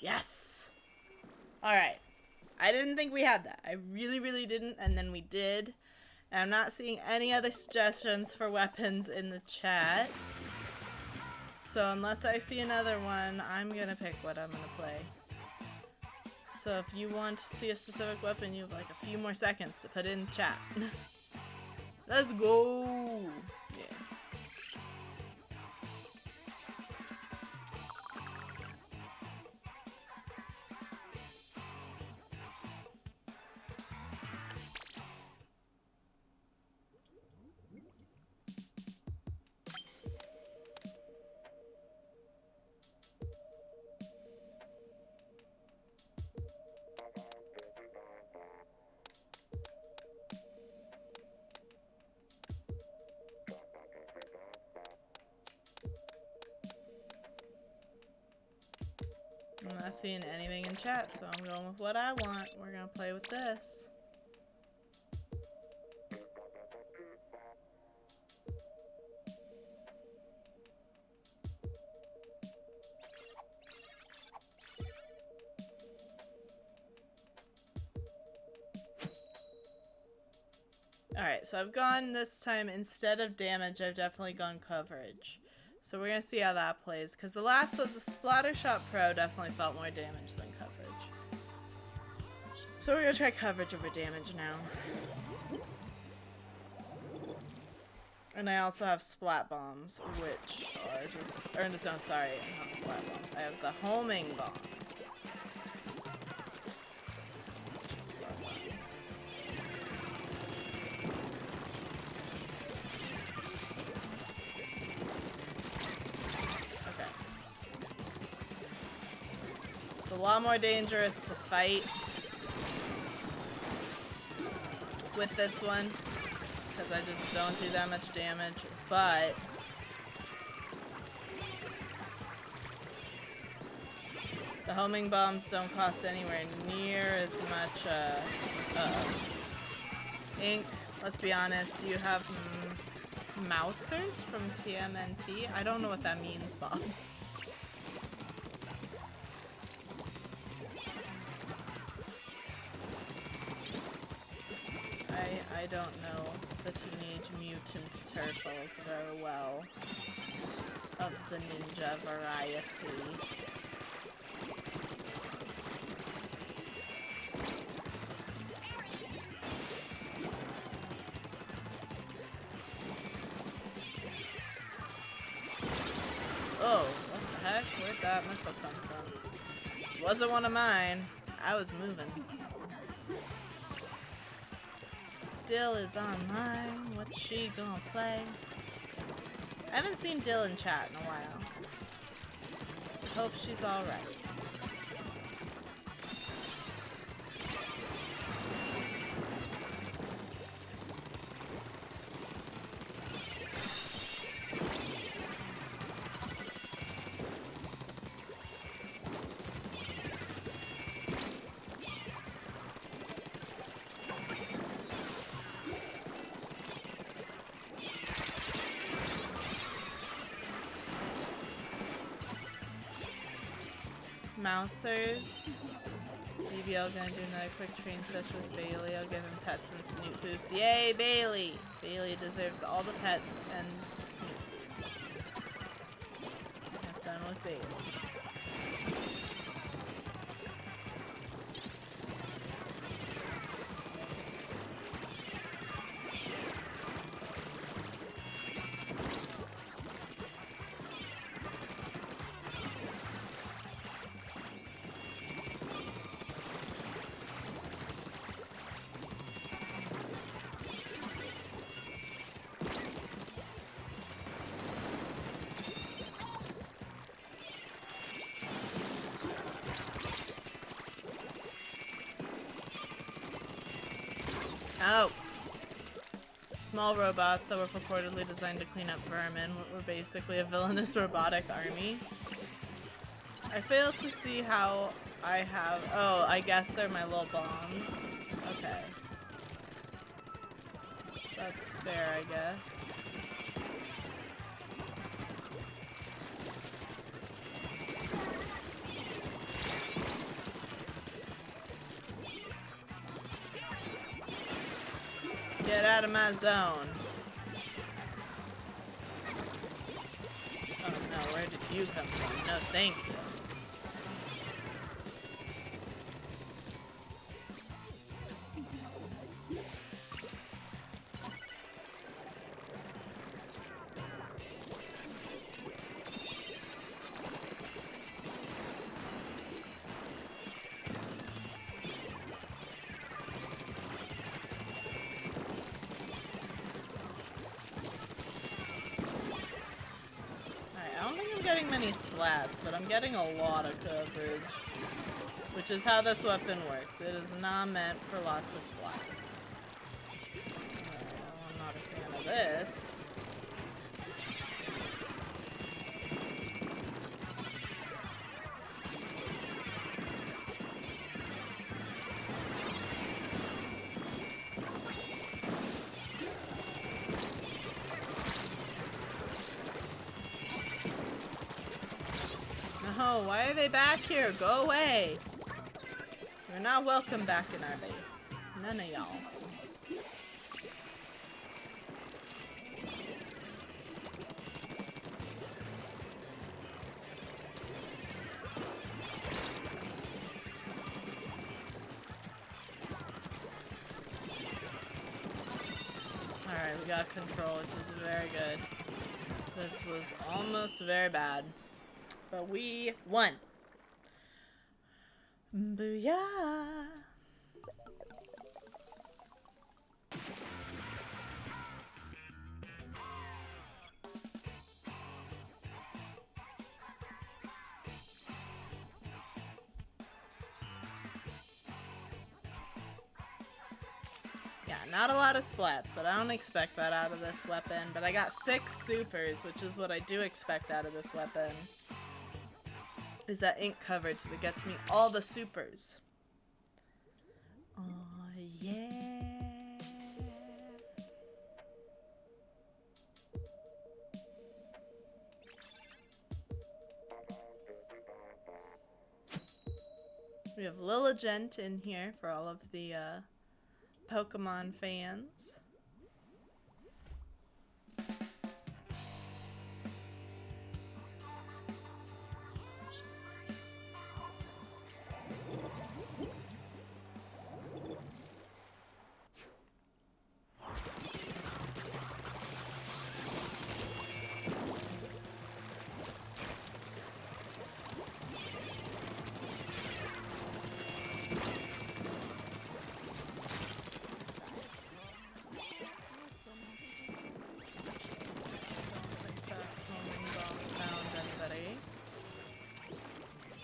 Yes! Alright. I didn't think we had that. I really, really didn't, and then we did. And I'm not seeing any other suggestions for weapons in the chat. So unless I see another one, I'm gonna pick what I'm gonna play. So if you want to see a specific weapon, you have like a few more seconds to put in chat. Let's go! Yeah. Not seeing anything in chat, so I'm going with what I want. We're gonna play with this. Alright, so I've gone this time, instead of damage, I've definitely gone coverage. So we're gonna see how that plays, because the last was the Splattershot Pro, definitely felt more damage than coverage. So we're gonna try coverage over damage now. And I also have Splat Bombs, which are just, or no, sorry, not Splat Bombs. I have the Homing Bombs. A lot more dangerous to fight with this one because I just don't do that much damage, but the homing bombs don't cost anywhere near as much ink. Let's be honest, you have mousers from TMNT? I don't know what that means, Bob. I don't know the Teenage Mutant Turtles very well, of the ninja variety. Oh, what the heck? Where'd that missile come from? Wasn't one of mine. I was moving. Dill is online. What's she gonna play? I haven't seen Dill in chat in a while. Hope she's alright. Mousers. BBL gonna do another quick train session with Bailey. I'll give him pets and snoot poops. Yay, Bailey! Bailey deserves all the pets and snoot poops. Have fun with Bailey. Oh! Small robots that were purportedly designed to clean up vermin were basically a villainous robotic army. I failed to see how I have... Oh, I guess they're my little bombs. Okay. That's fair, I guess. Get out of my zone. Oh no, where did you come from? No, thank you. Getting many splats, but I'm getting a lot of coverage, which is how this weapon works. It is not meant for lots of splats. I'm not a fan of this. No, why are they back here? Go away. You're not welcome back in our base. None of y'all. Alright, we got control, which is very good. This was almost very bad. But we won. Booyah! Yeah, not a lot of splats, but I don't expect that out of this weapon. But I got 6 supers, which is what I do expect out of this weapon. Is that ink coverage that gets me all the supers. Oh, yeah. We have Lilligent in here for all of the Pokemon fans.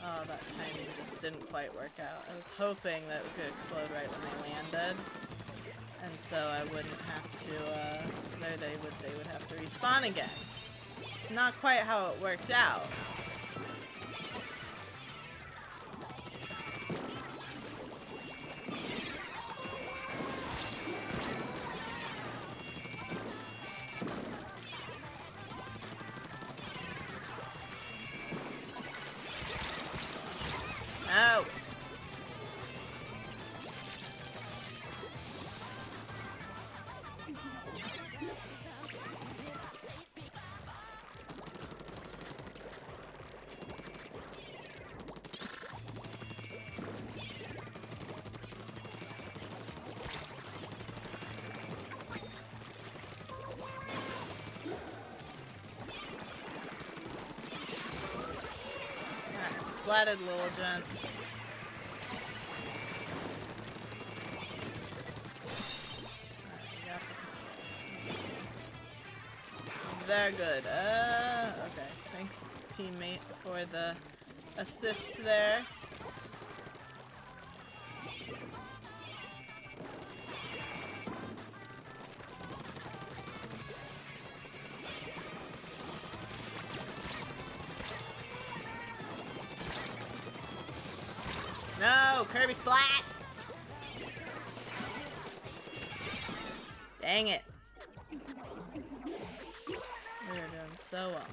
Oh, that timing just didn't quite work out. I was hoping that it was going to explode right when they landed. And so I wouldn't have to, they would have to respawn again. It's not quite how it worked out. Oh! Splatted Lilligent. Very good. Okay. Thanks, teammate, for the assist there. No, Kirby Splat! Dang it. We're doing so well.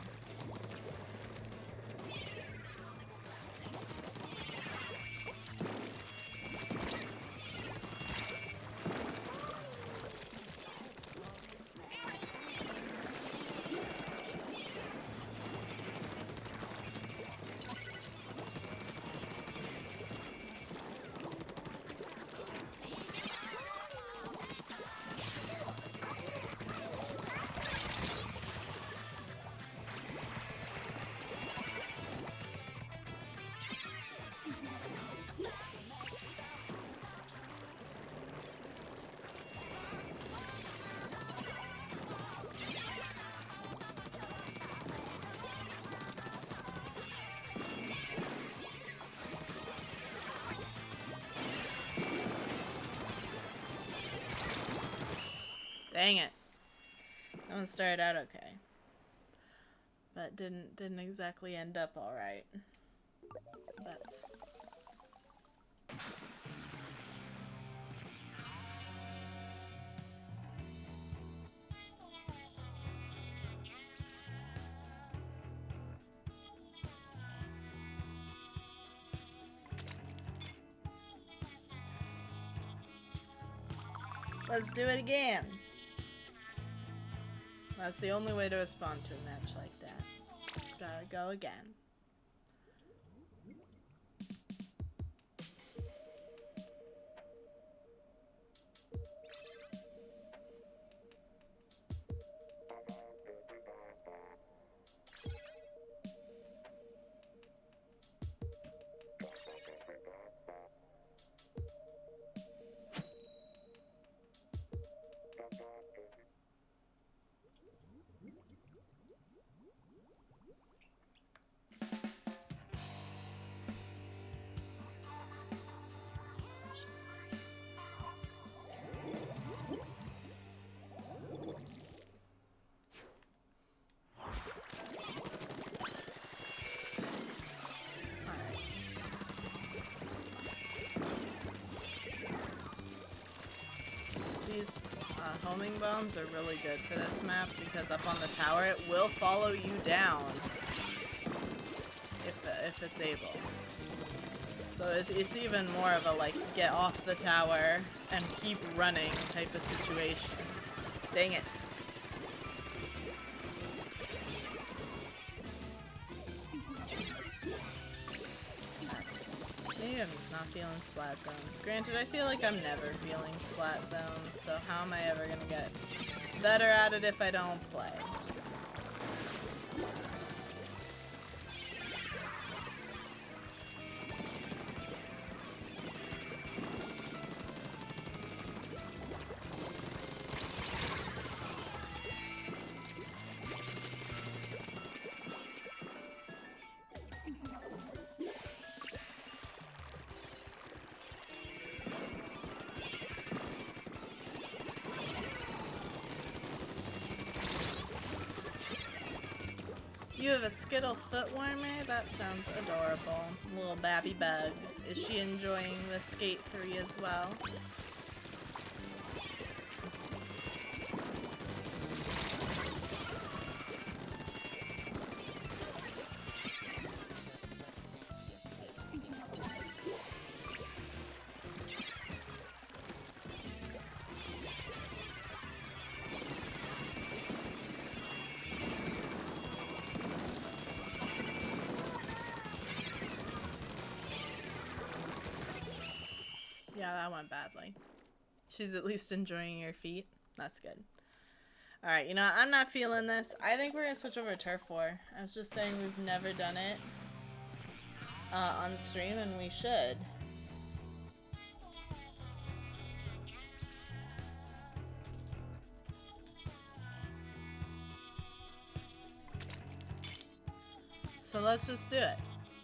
Dang it. That one started out okay. But didn't exactly end up alright. But Let's do it again. That's the only way to respond to a match like that. Gotta go again. These homing bombs are really good for this map because up on the tower it will follow you down if it's able. So it's even more of a like get off the tower and keep running type of situation. Dang it. Maybe I'm just not feeling Splat Zones. Granted, I feel like I'm never feeling Splat Zones, so how am I ever gonna get better at it if I don't play? You have a Skittle foot warmer? That sounds adorable. Little babby bug. Is she enjoying the Skate 3 as well? Yeah, that went badly. She's at least enjoying your feet. That's good. Alright, you know, I'm not feeling this. I think we're going to switch over to Turf War. I was just saying we've never done it on stream, and we should. So let's just do it.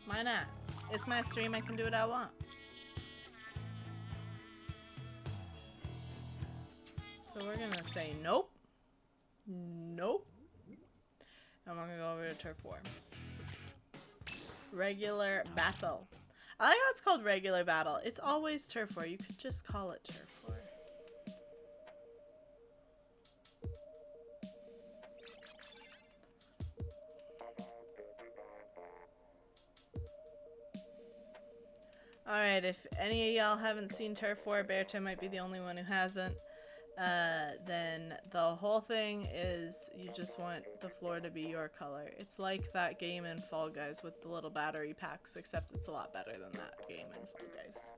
Why not? It's my stream, I can do what I want. So we're gonna say nope. Nope. And we're gonna go over to Turf War. Regular battle. I like how it's called regular battle. It's always Turf War. You could just call it Turf War. Alright, if any of y'all haven't seen Turf War, Berta might be the only one who hasn't. Then the whole thing is you just want the floor to be your color. It's like that game in Fall Guys with the little battery packs, except it's a lot better than that game in Fall Guys.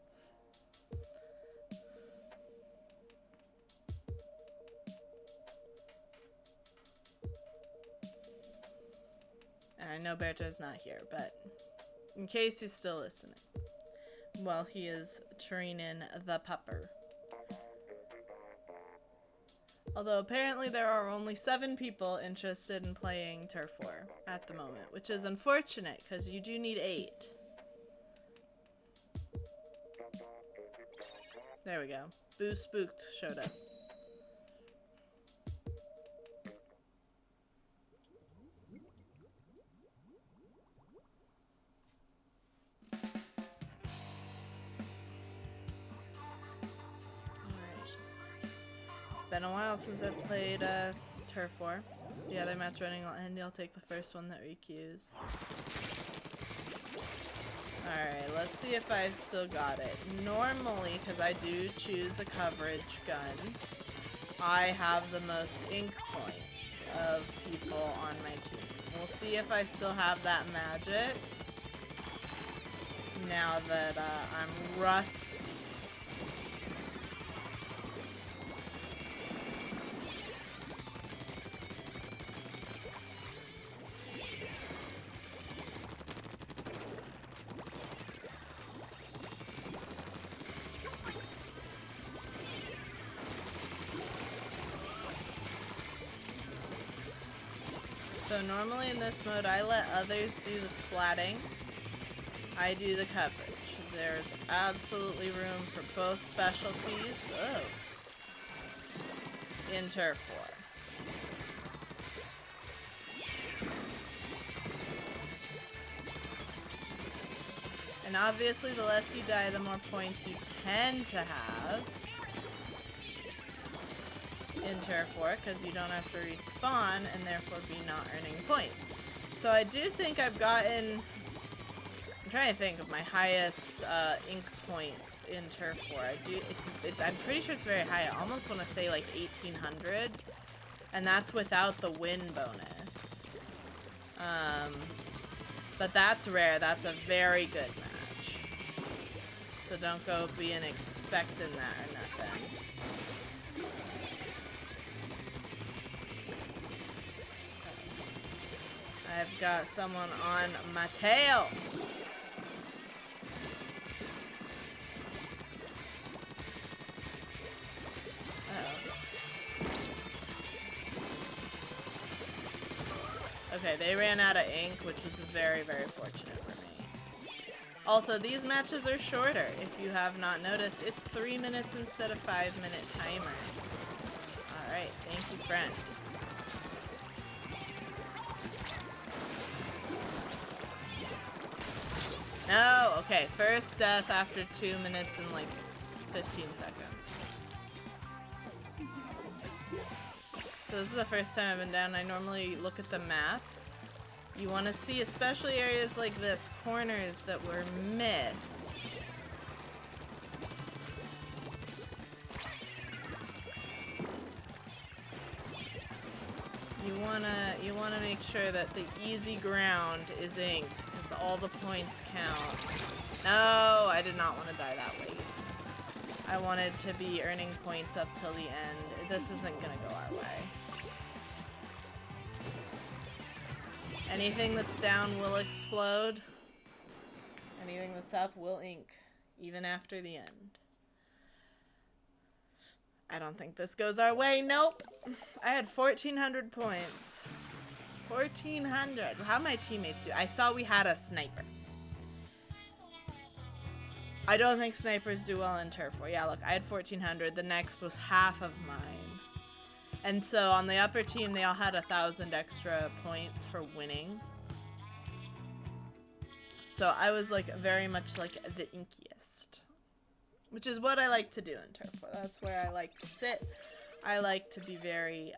And I know Berto's not here, but in case he's still listening, well, he is training the pupper. Although apparently there are only 7 people interested in playing Turf War at the moment, which is unfortunate because you do need 8. There we go. Boo Spooked showed up. Been a while since I've played Turf War. The other match running will end. You'll take the first one that requeues. Alright, let's see if I've still got it. Normally, because I do choose a coverage gun, I have the most ink points of people on my team. We'll see if I still have that magic now that I'm rusty. So normally in this mode, I let others do the splatting. I do the coverage. There's absolutely room for both specialties. Oh. In Turf War. And obviously the less you die, the more points you tend to have in Turf War, because you don't have to respawn and therefore be not earning points. So I do think I've gotten... I'm trying to think of my highest ink points in Turf War. I'm pretty sure it's very high. I almost want to say like 1,800, and that's without the win bonus. But that's rare. That's a very good match. So don't go being expecting that or nothing. I've got someone on my tail. Okay, they ran out of ink, which was very, very fortunate for me. Also, these matches are shorter. If you have not noticed, it's 3 minutes instead of 5-minute timer. Alright, thank you, friend. No! Okay, first death after 2 minutes and like 15 seconds. So this is the first time I've been down. I normally look at the map. You want to see, especially areas like this, corners that were missed. You wanna make sure that the easy ground is inked, because all the points count. No, I did not want to die that late. I wanted to be earning points up till the end. This isn't gonna go our way. Anything that's down will explode. Anything that's up will ink, even after the end. I don't think this goes our way. Nope. I had 1,400 points. 1,400. How'd my teammates do? I saw we had a sniper. I don't think snipers do well in Turf War. Yeah, look, I had 1,400. The next was half of mine. And so on the upper team, they all had 1,000 extra points for winning. So I was like very much like the inkiest. Which is what I like to do in Turf War. That's where I like to sit. I like to be very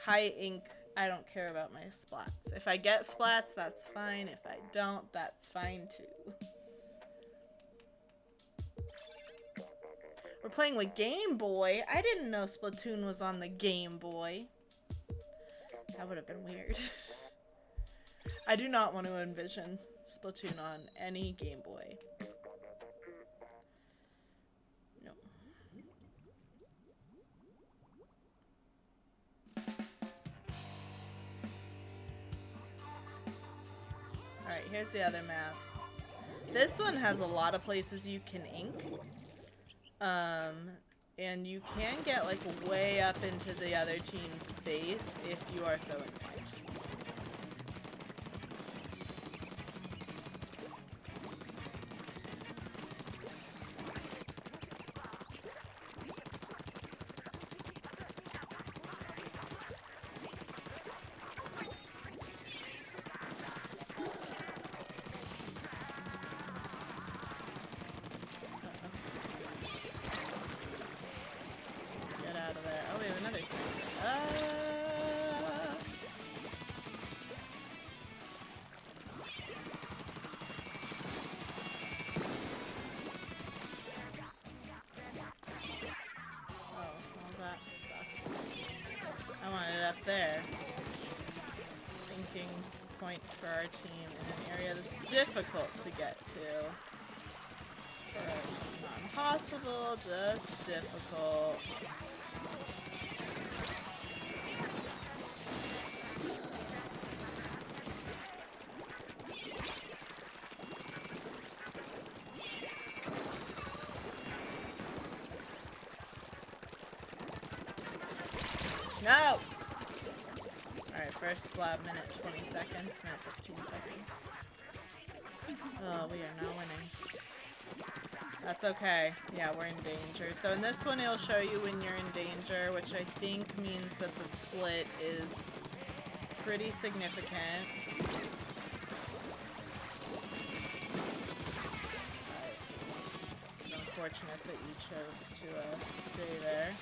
high ink. I don't care about my splats. If I get splats, that's fine. If I don't, that's fine too. We're playing with Game Boy. I didn't know Splatoon was on the Game Boy. That would have been weird. I do not want to envision Splatoon on any Game Boy. No. Alright, here's the other map. This one has a lot of places you can ink. And you can get like way up into the other team's base if you are so inclined. that sucked. I wanted it up there. Thinking points for our team in an area that's difficult to get to. But not impossible, just difficult. No! Alright, first splat, minute 20 seconds, minute 15 seconds. Oh, we are not winning. That's okay. Yeah, we're in danger. So in this one, it'll show you when you're in danger, which I think means that the split is pretty significant. It's unfortunate that you chose to stay there.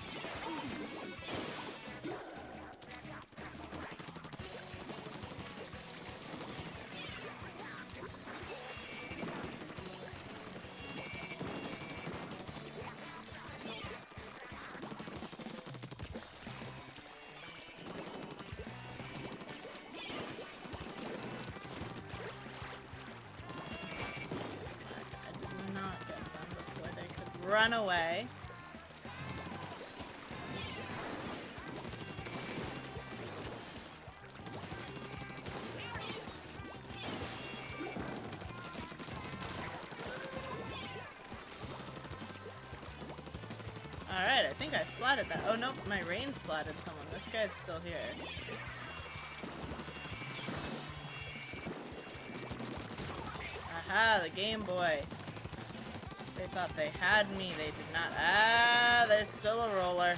Run away. Alright, I think I splatted that. Oh no, my rain splatted someone. This guy's still here. Aha, the Game Boy. They thought they had me. They did not. Ah, there's still a roller.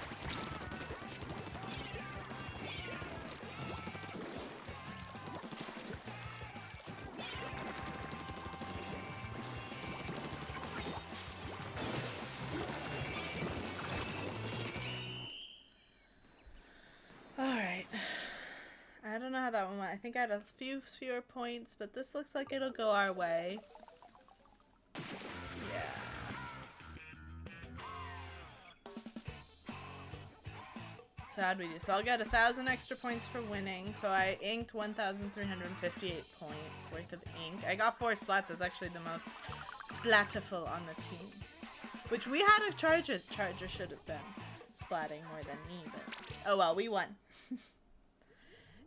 Alright. I don't know how that one went. I think I had a few fewer points, but this looks like it'll go our way. So how'd we do? So I'll get 1,000 extra points for winning. So I inked 1,358 points worth of ink. I got 4 splats. That's actually the most splattiful on the team. Which we had a Charger. Charger should have been splatting more than me, but oh well, we won.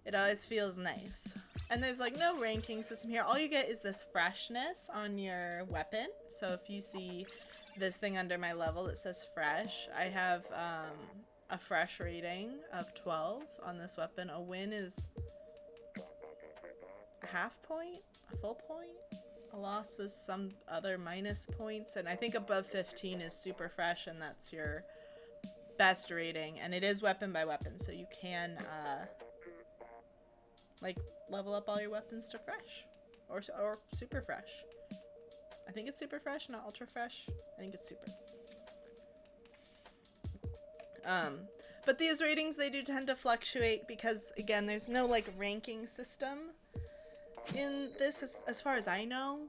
It always feels nice. And there's like no ranking system here. All you get is this freshness on your weapon. So if you see this thing under my level that says fresh, I have a fresh rating of 12 on this weapon. A win is a half point, a full point. A loss is some other minus points, and I think above 15 is super fresh, and that's your best rating. And it is weapon by weapon, so you can like level up all your weapons to fresh or super fresh. I think it's super fresh, not ultra fresh. I think it's super. But these ratings, they do tend to fluctuate because, again, there's no, like, ranking system in this, as far as I know.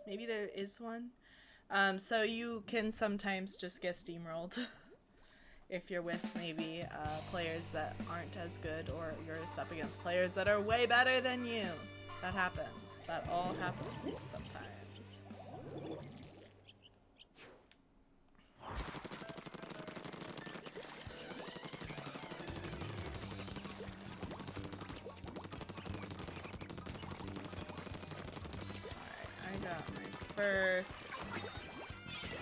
Maybe there is one. So you can sometimes just get steamrolled if you're with maybe players that aren't as good, or you're just up against players that are way better than you. That happens. That all happens sometimes. First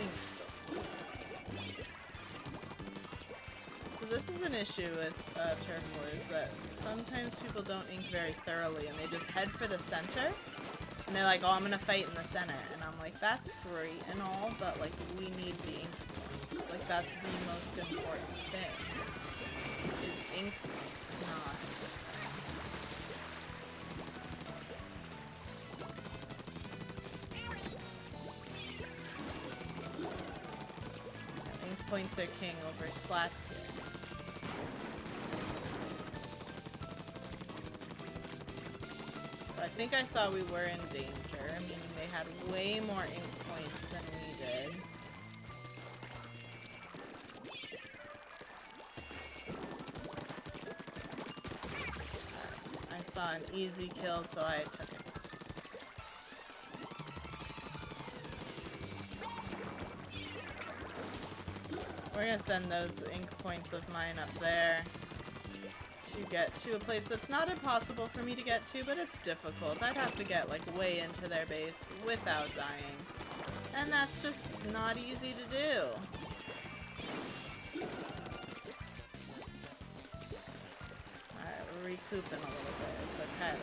ink store. So this is an issue with turf wars, that sometimes people don't ink very thoroughly and they just head for the center and they're like, oh, I'm gonna fight in the center, and I'm like, that's great and all, but like, we need the ink points. Like, that's the most important thing, is ink points, not points are king over splats here. So I think I saw we were in danger, meaning they had way more ink points than we did. saw an easy kill, so I took it. We're gonna send those ink points of mine up there to get to a place that's not impossible for me to get to, but it's difficult. I'd have to get like way into their base without dying. And that's just not easy to do. Alright, we're recouping a little bit. It's okay.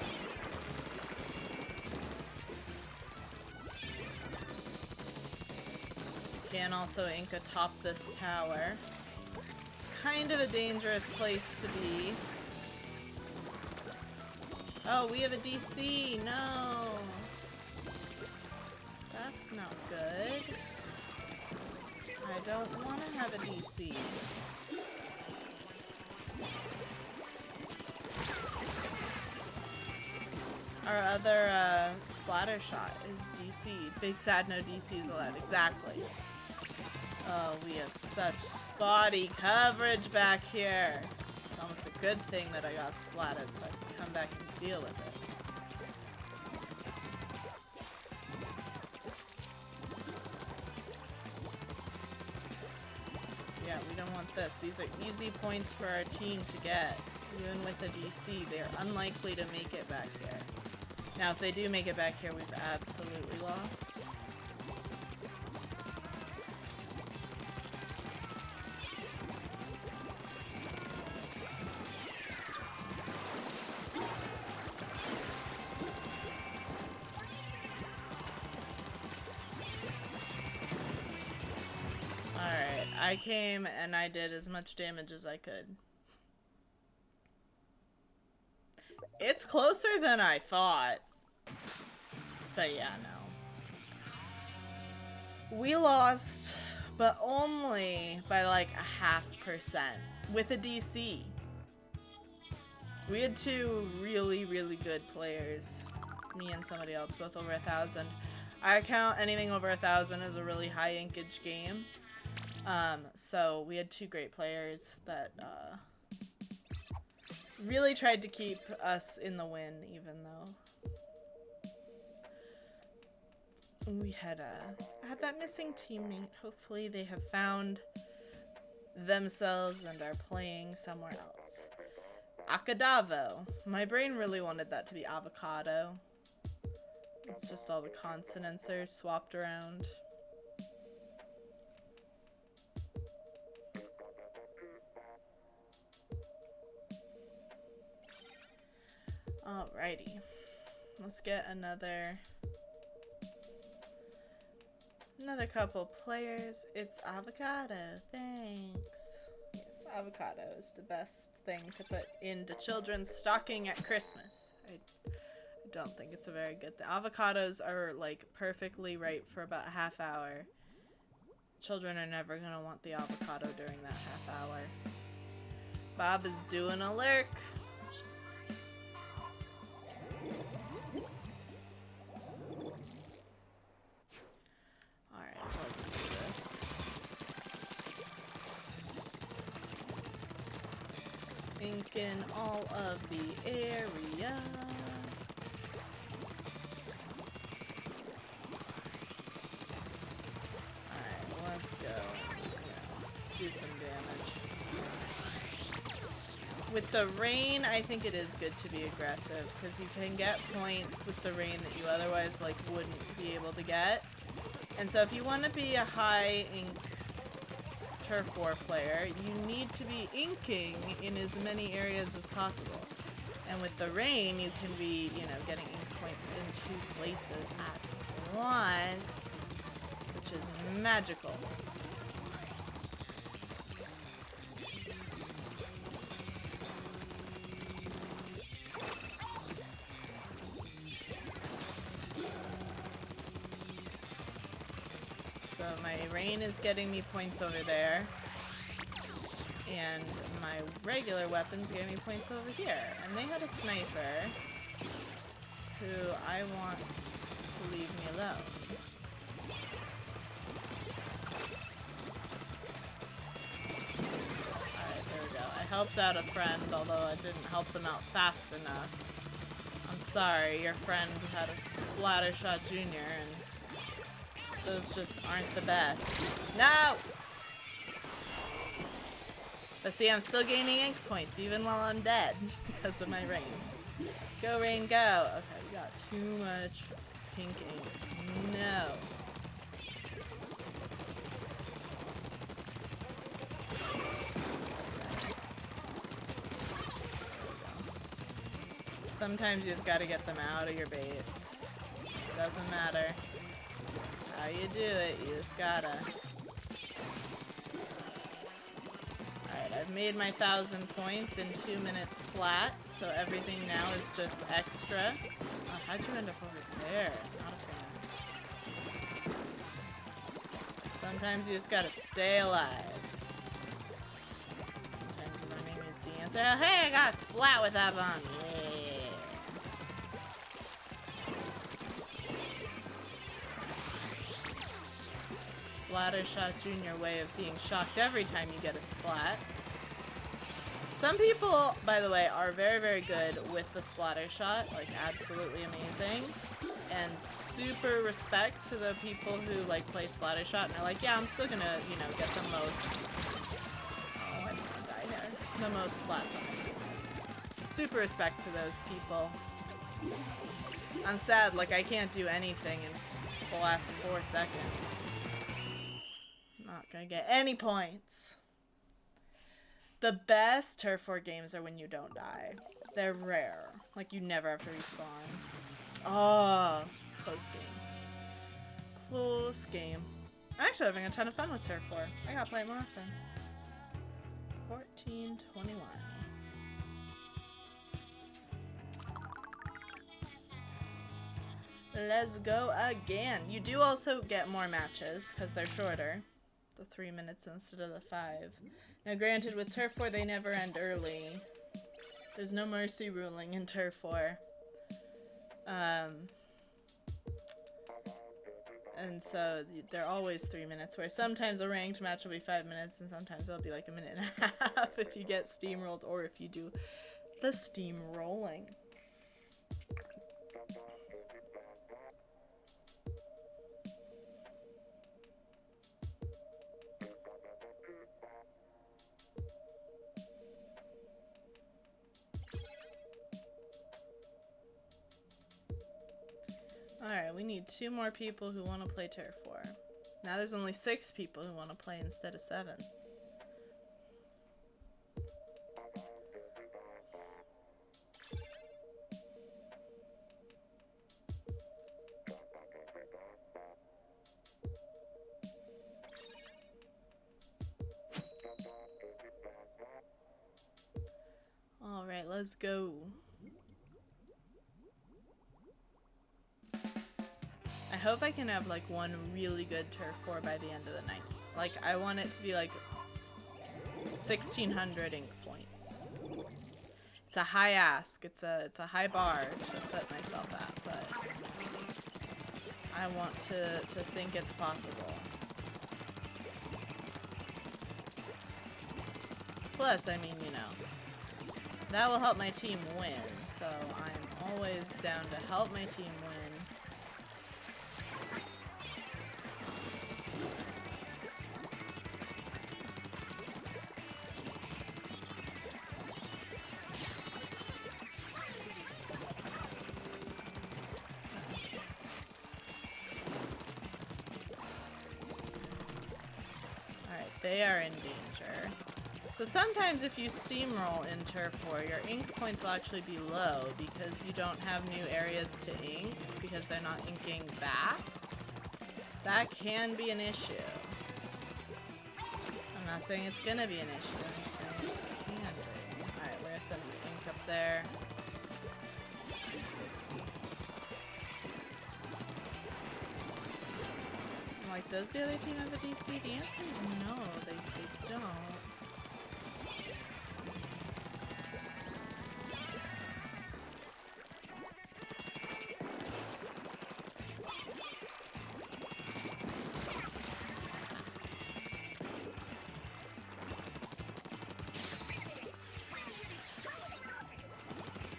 Can also ink atop this tower. It's kind of a dangerous place to be. Oh, we have a DC! No! That's not good. I don't want to have a DC. Our other splatter shot is DC. Big sad no DCs allowed. Exactly. Oh, we have such spotty coverage back here. It's almost a good thing that I got splatted so I can come back and deal with it. So yeah, we don't want this. These are easy points for our team to get. Even with a DC, they're unlikely to make it back here. Now, if they do make it back here, we've absolutely lost. Alright, I came and I did as much damage as I could. It's closer than I thought. But yeah, no. We lost, but only by like 0.5% with a DC. We had two really, really good players. Me and somebody else, both over 1,000. I count anything over 1,000 as a really high inkage game. So we had two great players that really tried to keep us in the win, even though we had that missing teammate. Hopefully they have found themselves and are playing somewhere else. Acadavo. My brain really wanted that to be avocado. It's just all the consonants are swapped around. Alrighty. Let's get another couple players. It's avocado. Thanks. Yes, avocado is the best thing to put into children's stocking at Christmas. I don't think it's a very good thing. Avocados are like perfectly ripe for about a half hour. Children are never gonna want the avocado during that half hour. Bob is doing a lurk. Alright, let's do this. Inking all of the area. Alright, let's go. Yeah, do some damage. With the rain, I think it is good to be aggressive, because you can get points with the rain that you otherwise like wouldn't be able to get. And so if you want to be a high ink turf war player, you need to be inking in as many areas as possible. And with the rain, you can be, you know, getting ink points in 2 places at once, which is magical. So my rain is getting me points over there, and my regular weapon's getting me points over here. And they had a sniper who I want to leave me alone. Alright, there we go. I helped out a friend, although I didn't help them out fast enough. I'm sorry, your friend had a Splatter Shot Junior, and those just aren't the best. No! But see, I'm still gaining ink points, even while I'm dead, because of my rain. Go, rain, go! Okay, we got too much pink ink. No. Sometimes you just gotta get them out of your base. Doesn't matter how you do it, you just gotta. Alright, I've made my 1,000 points in 2 minutes flat, so everything now is just extra. Oh, how'd you end up over there? Not a fan. Sometimes you just gotta stay alive. Sometimes running is the answer. Oh, hey, I got a splat with that on. Yeah. Splatter Shot Junior way of being shocked every time you get a splat. Some people, by the way, are very, very good with the Splatter Shot, like absolutely amazing. And super respect to the people who like play Splatter Shot and are like, yeah, I'm still gonna, you know, get the most. Oh, I didn't die here. The most splats on my team. Super respect to those people. I'm sad, like I can't do anything in the last 4 seconds. Not gonna get any points. The best turf war games are when you don't die. They're rare. Like you never have to respawn. Oh, close game. Close game. I'm actually having a ton of fun with turf war. I gotta play more often. 14:21. Let's go again. You do also get more matches because they're shorter. The 3 minutes instead of the 5. Now granted, with turf war they never end early. There's no mercy ruling in turf war. And so they're always 3 minutes, where sometimes a ranked match will be 5 minutes and sometimes it'll be like a minute and a half if you get steamrolled or if you do the steam rolling. Alright, we need 2 more people who want to play turf war. Now there's only 6 people who want to play instead of 7. Alright, let's go. I hope I can have like one really good turf war by the end of the night. Like I want it to be like 1,600 ink points. It's a high ask. It's a high bar to put myself at, but I want to think it's possible. Plus, I mean, you know, that will help my team win. So I'm always down to help my team win. They are in danger. So sometimes if you steamroll in turf war, your ink points will actually be low because you don't have new areas to ink because they're not inking back. That can be an issue. I'm not saying it's gonna be an issue, I'm just saying it can be. Alright, we're gonna send the ink up there. Like, does the other team have a DC? The answer is no, they don't.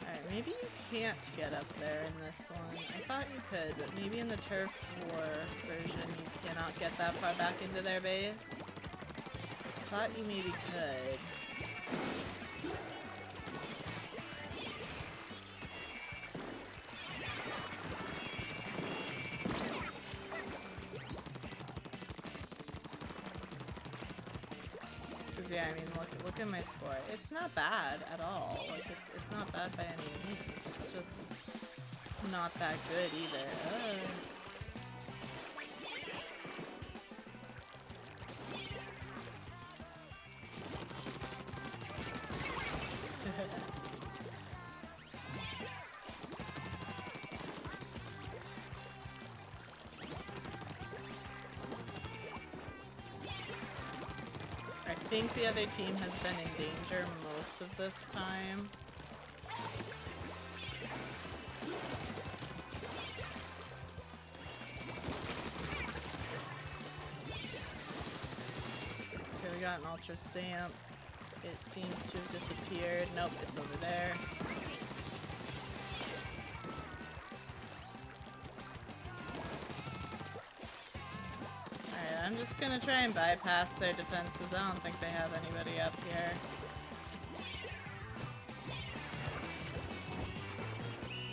Alright, maybe you can't get up there in this one. I thought you could, but maybe in the Turf War version you cannot get that far back into their base. I thought you maybe could. Yeah, I mean, look at my score. It's not bad at all. Like, it's not bad by any means. It's just not that good either. I think the other team has been in danger most of this time. Okay, we got an Ultra Stamp. It seems to have disappeared. Nope, it's over there. I'm just gonna try and bypass their defenses. I don't think they have anybody up here.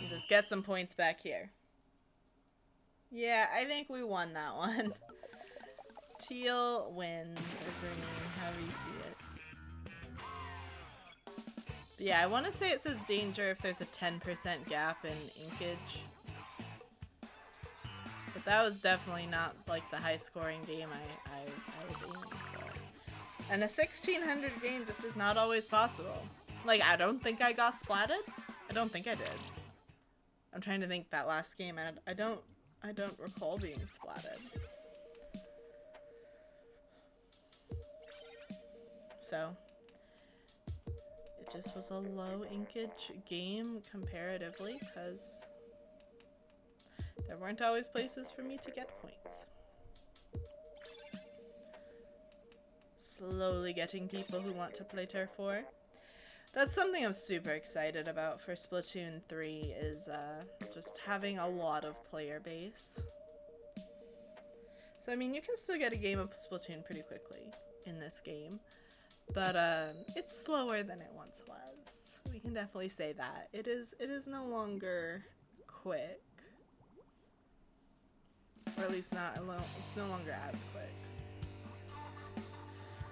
And just get some points back here. Yeah, I think we won that one. Teal wins, or green, however you see it. But yeah, I want to say it says danger if there's a 10% gap in inkage. But that was definitely not like the high scoring game I was aiming for. And a 1600 game just is not always possible. Like, I don't think I got splatted. I don't think I did. I'm trying to think that last game, and I don't recall being splatted. So it just was a low inkage game comparatively, because there weren't always places for me to get points. Slowly getting people who want to play Turf War. That's something I'm super excited about for Splatoon 3 is just having a lot of player base. So I mean, you can still get a game of Splatoon pretty quickly in this game, but it's slower than it once was. We can definitely say that. It is no longer quick. Or at least not alone. It's no longer as quick.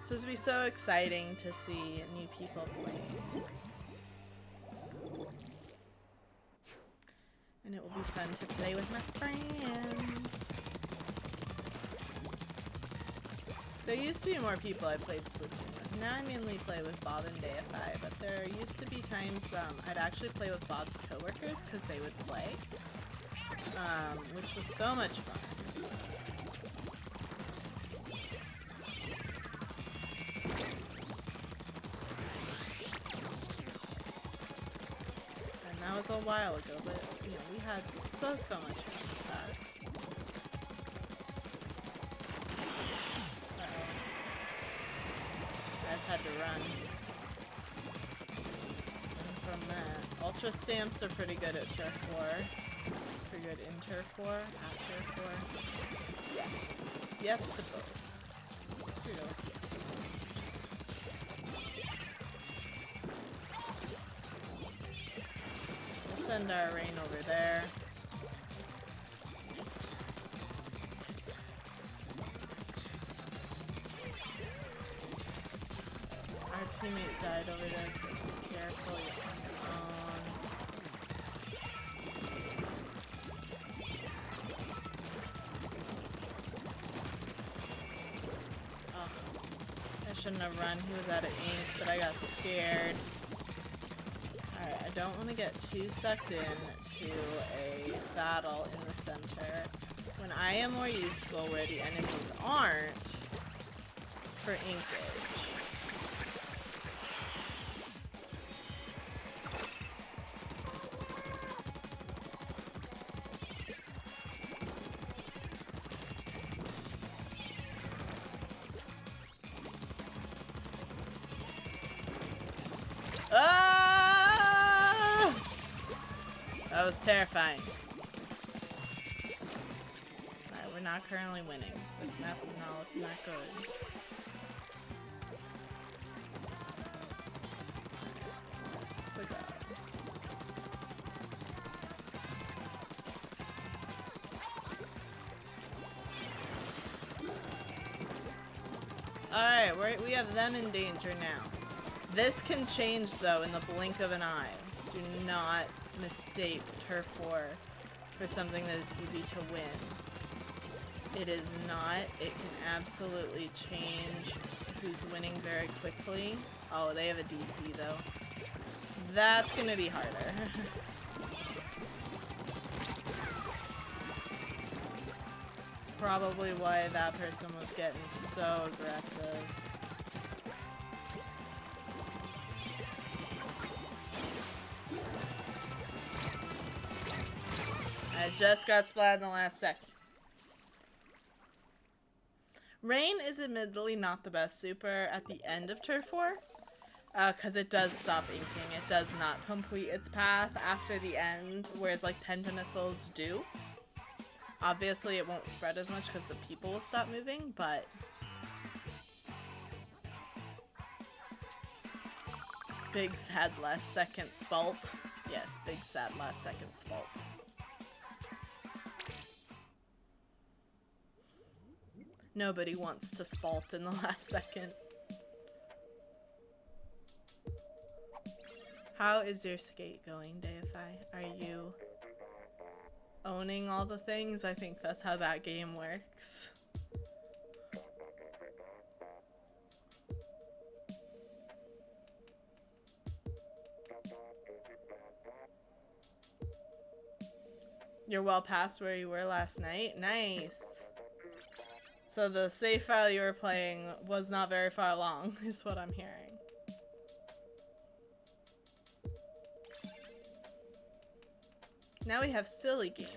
So it's going to be so exciting to see new people playing. And it will be fun to play with my friends. There used to be more people I played Splatoon with. Now I mainly play with Bob and DFI, but there used to be times I'd actually play with Bob's coworkers because they would play. Which was so much fun. And that was a while ago, but you know, we had so much fun with that. I just had to run. And from that, Ultra Stamps are pretty good at Turf War. Pretty good in Turf War, at Turf War. Yes. Yes to both. Pseudo, yes. We'll send our rain over there. Our teammate died over there, so be careful. You're on your own. I shouldn't have run. He was out of ink, but I got scared. Alright, I don't want to get too sucked in to a battle in the center when I am more useful where the enemies aren't for inkage. That was terrifying. Alright, we're not currently winning. This map is not looking that good. Let's go. Alright, we have them in danger now. This can change though in the blink of an eye. Do not mistake Turf War for something that is easy to win. It is not. It can absolutely change who's winning very quickly. Oh, they have a DC though. That's gonna be harder. Probably why that person was getting so aggressive. I just got splat in the last second. Rain is admittedly not the best super at the end of Turf War, because it does stop inking. It does not complete its path after the end, whereas like Pentamissiles do. Obviously it won't spread as much because the people will stop moving, but big sad last second spalt. Yes, big sad last second spalt. Nobody wants to spalt in the last second. How is your skate going, Deify? Are you owning all the things? I think that's how that game works. You're well past where you were last night? Nice! So the save file you were playing was not very far along, is what I'm hearing. Now we have Silly Gamer.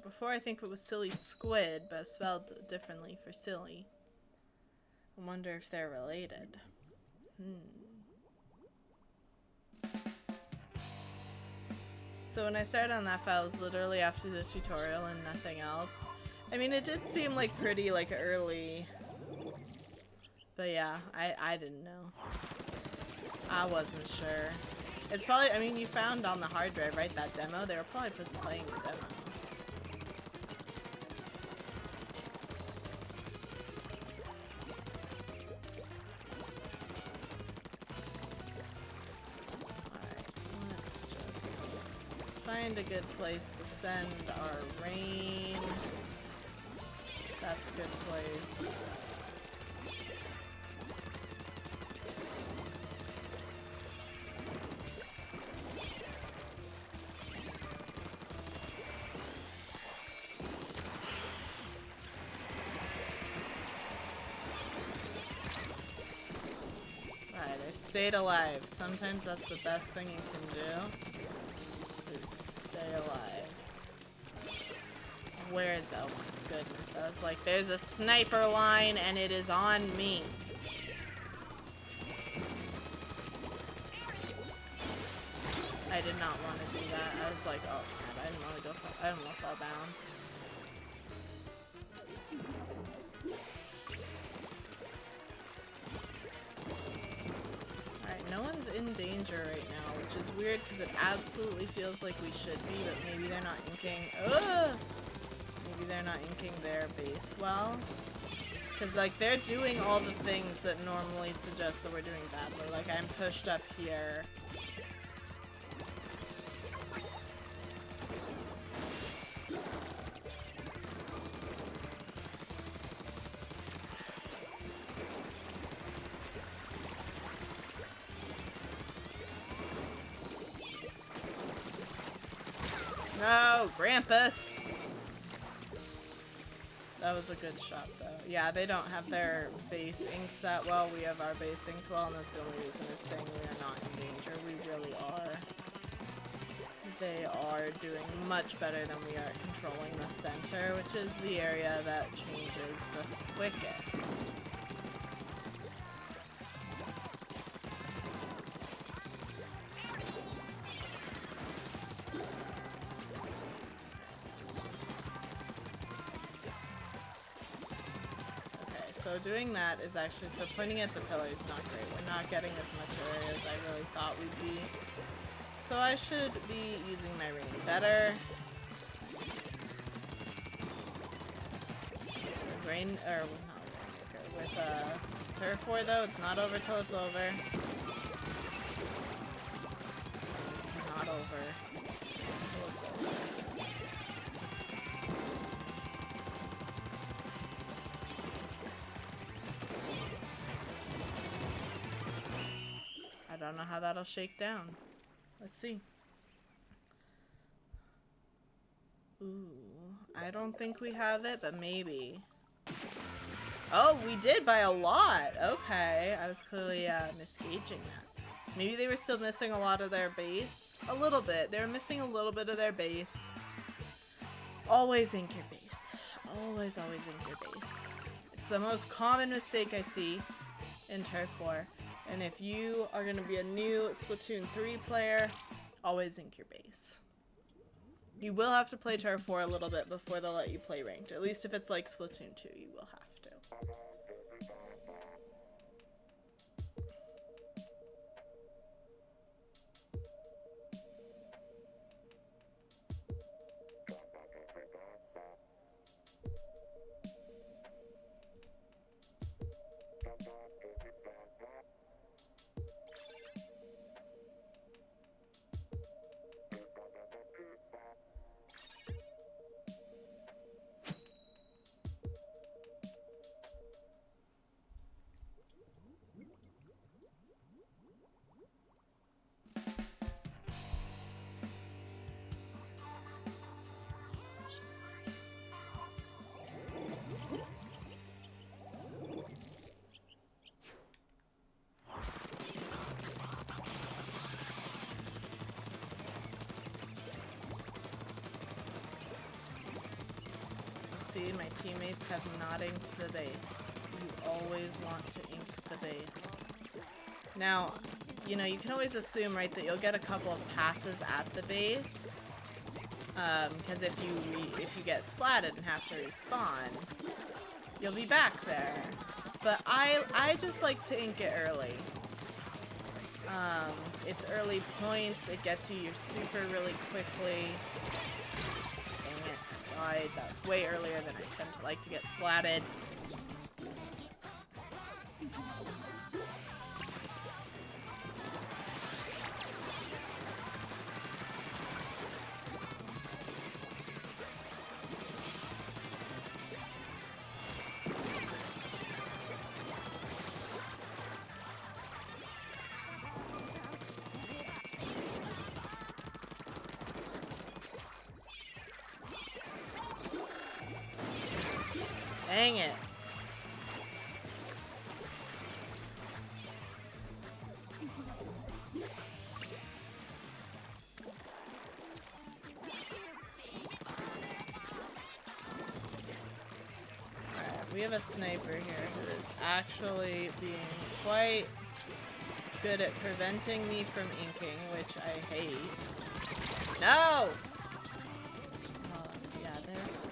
Before I think it was Silly Squid, but spelled differently for Silly. I wonder if they're related. So when I started on that file, it was literally after the tutorial and nothing else. I mean, it did seem like pretty like early, but yeah, I didn't know. I wasn't sure. It's probably, I mean, you found on the hard drive, right, that demo? They were probably just playing the demo. Alright, let's just find a good place to send our rain. That's a good place. Alright, I stayed alive. Sometimes that's the best thing you can do, is stay alive. Where is that? Oh my goodness. I was like, there's a sniper line and it is on me. I did not want to do that. I was like, oh snap, I didn't want to go, I didn't want to fall down. Alright, no one's in danger right now, which is weird because it absolutely feels like we should be, but maybe they're not inking. Ugh! Maybe they're not inking their base well. Because, like, they're doing all the things that normally suggest that we're doing badly. Like, I'm pushed up here. No, Grampus! That was a good shot, though. Yeah, they don't have their base inked that well. We have our base inked well, and that's the only reason it's saying we are not in danger. We really are. They are doing much better than we are at controlling the center, which is the area that changes the quickest. So doing that is actually, so pointing at the pillar is not great. We're not getting as much area as I really thought we'd be. So I should be using my rain better. Rain, or not Rainmaker, with Turf War though, it's not over till it's over. It's not over till it's over. I don't know how that'll shake down. Let's see. Ooh, I don't think we have it, but maybe. Oh, we did by a lot. Okay, I was clearly misgauging that. Maybe they were still missing a lot of their base. A little bit. They were missing a little bit of their base. Always ink your base. Always, always ink your base. It's the most common mistake I see in Turf War. And if you are going to be a new Splatoon 3 player, always ink your base. You will have to play Turf War a little bit before they'll let you play ranked. At least if it's like Splatoon 2, you will have to. See, my teammates have not inked the base. You always want to ink the base. Now, you know, you can always assume, right, that you'll get a couple of passes at the base. Because if you get splatted and have to respawn, you'll be back there. But I just like to ink it early. It's early points, it gets you your super really quickly. That was way earlier than I tend to like to get splatted. Dang it. Alright, we have a sniper here who is actually being quite good at preventing me from inking, which I hate. No! Yeah,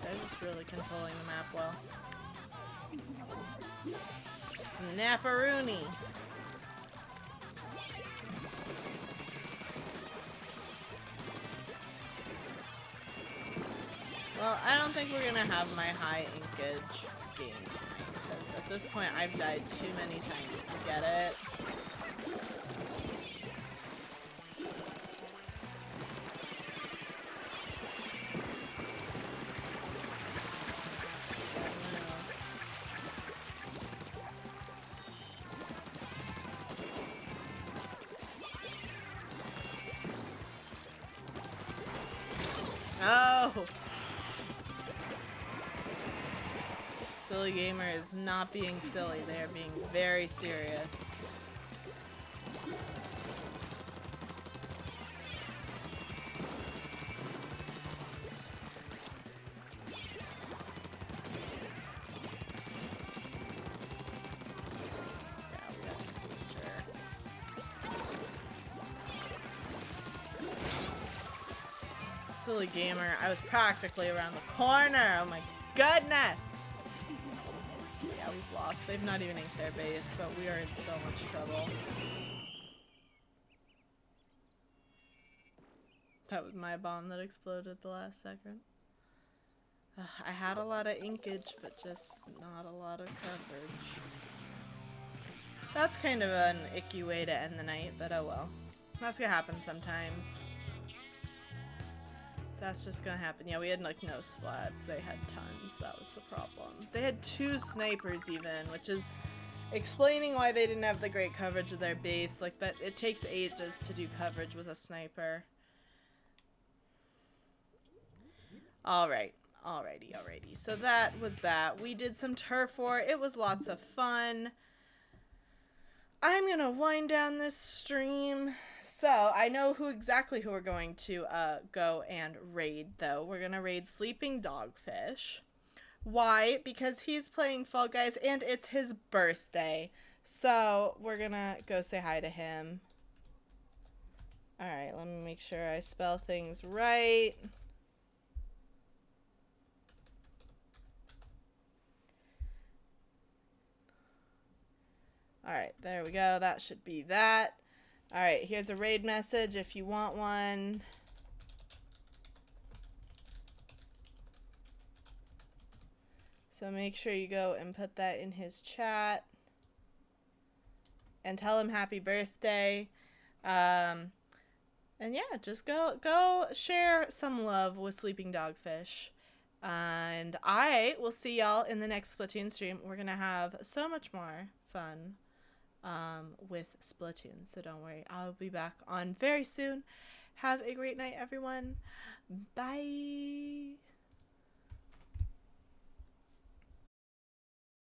they're just really controlling the map well. Snapperoonie. Well, I don't think we're gonna have my high inkage game tonight, because at this point I've died too many times to get it. No! Silly Gamer is not being silly, they are being very serious. Silly Gamer, I was practically around the corner. Oh my goodness! Yeah, we've lost. lost. They've not even inked their base, but we are in so much trouble. That was my bomb that exploded at the last second. I had a lot of inkage, but just not a lot of coverage. That's kind of an icky way to end the night, but oh well. That's gonna happen sometimes. That's just gonna happen. Yeah, we had like no splats. They had tons. That was the problem. They had 2 snipers even, which is explaining why they didn't have the great coverage of their base. Like that, it takes ages to do coverage with a sniper. Alright. Alrighty. So that was that. We did some turf war. It was lots of fun. I'm gonna wind down this stream. So, I know exactly who we're going to go and raid, though. We're gonna raid Sleeping Dogfish. Why? Because he's playing Fall Guys, and it's his birthday. So, we're gonna go say hi to him. Alright, let me make sure I spell things right. Alright, there we go. That should be that. Alright, here's a raid message if you want one. So make sure you go and put that in his chat. And tell him happy birthday. And yeah, just go share some love with Sleeping Dogfish. And I will see y'all in the next Splatoon stream. We're going to have so much more fun with Splatoon. So don't worry. I'll be back on very soon. Have a great night, everyone. Bye.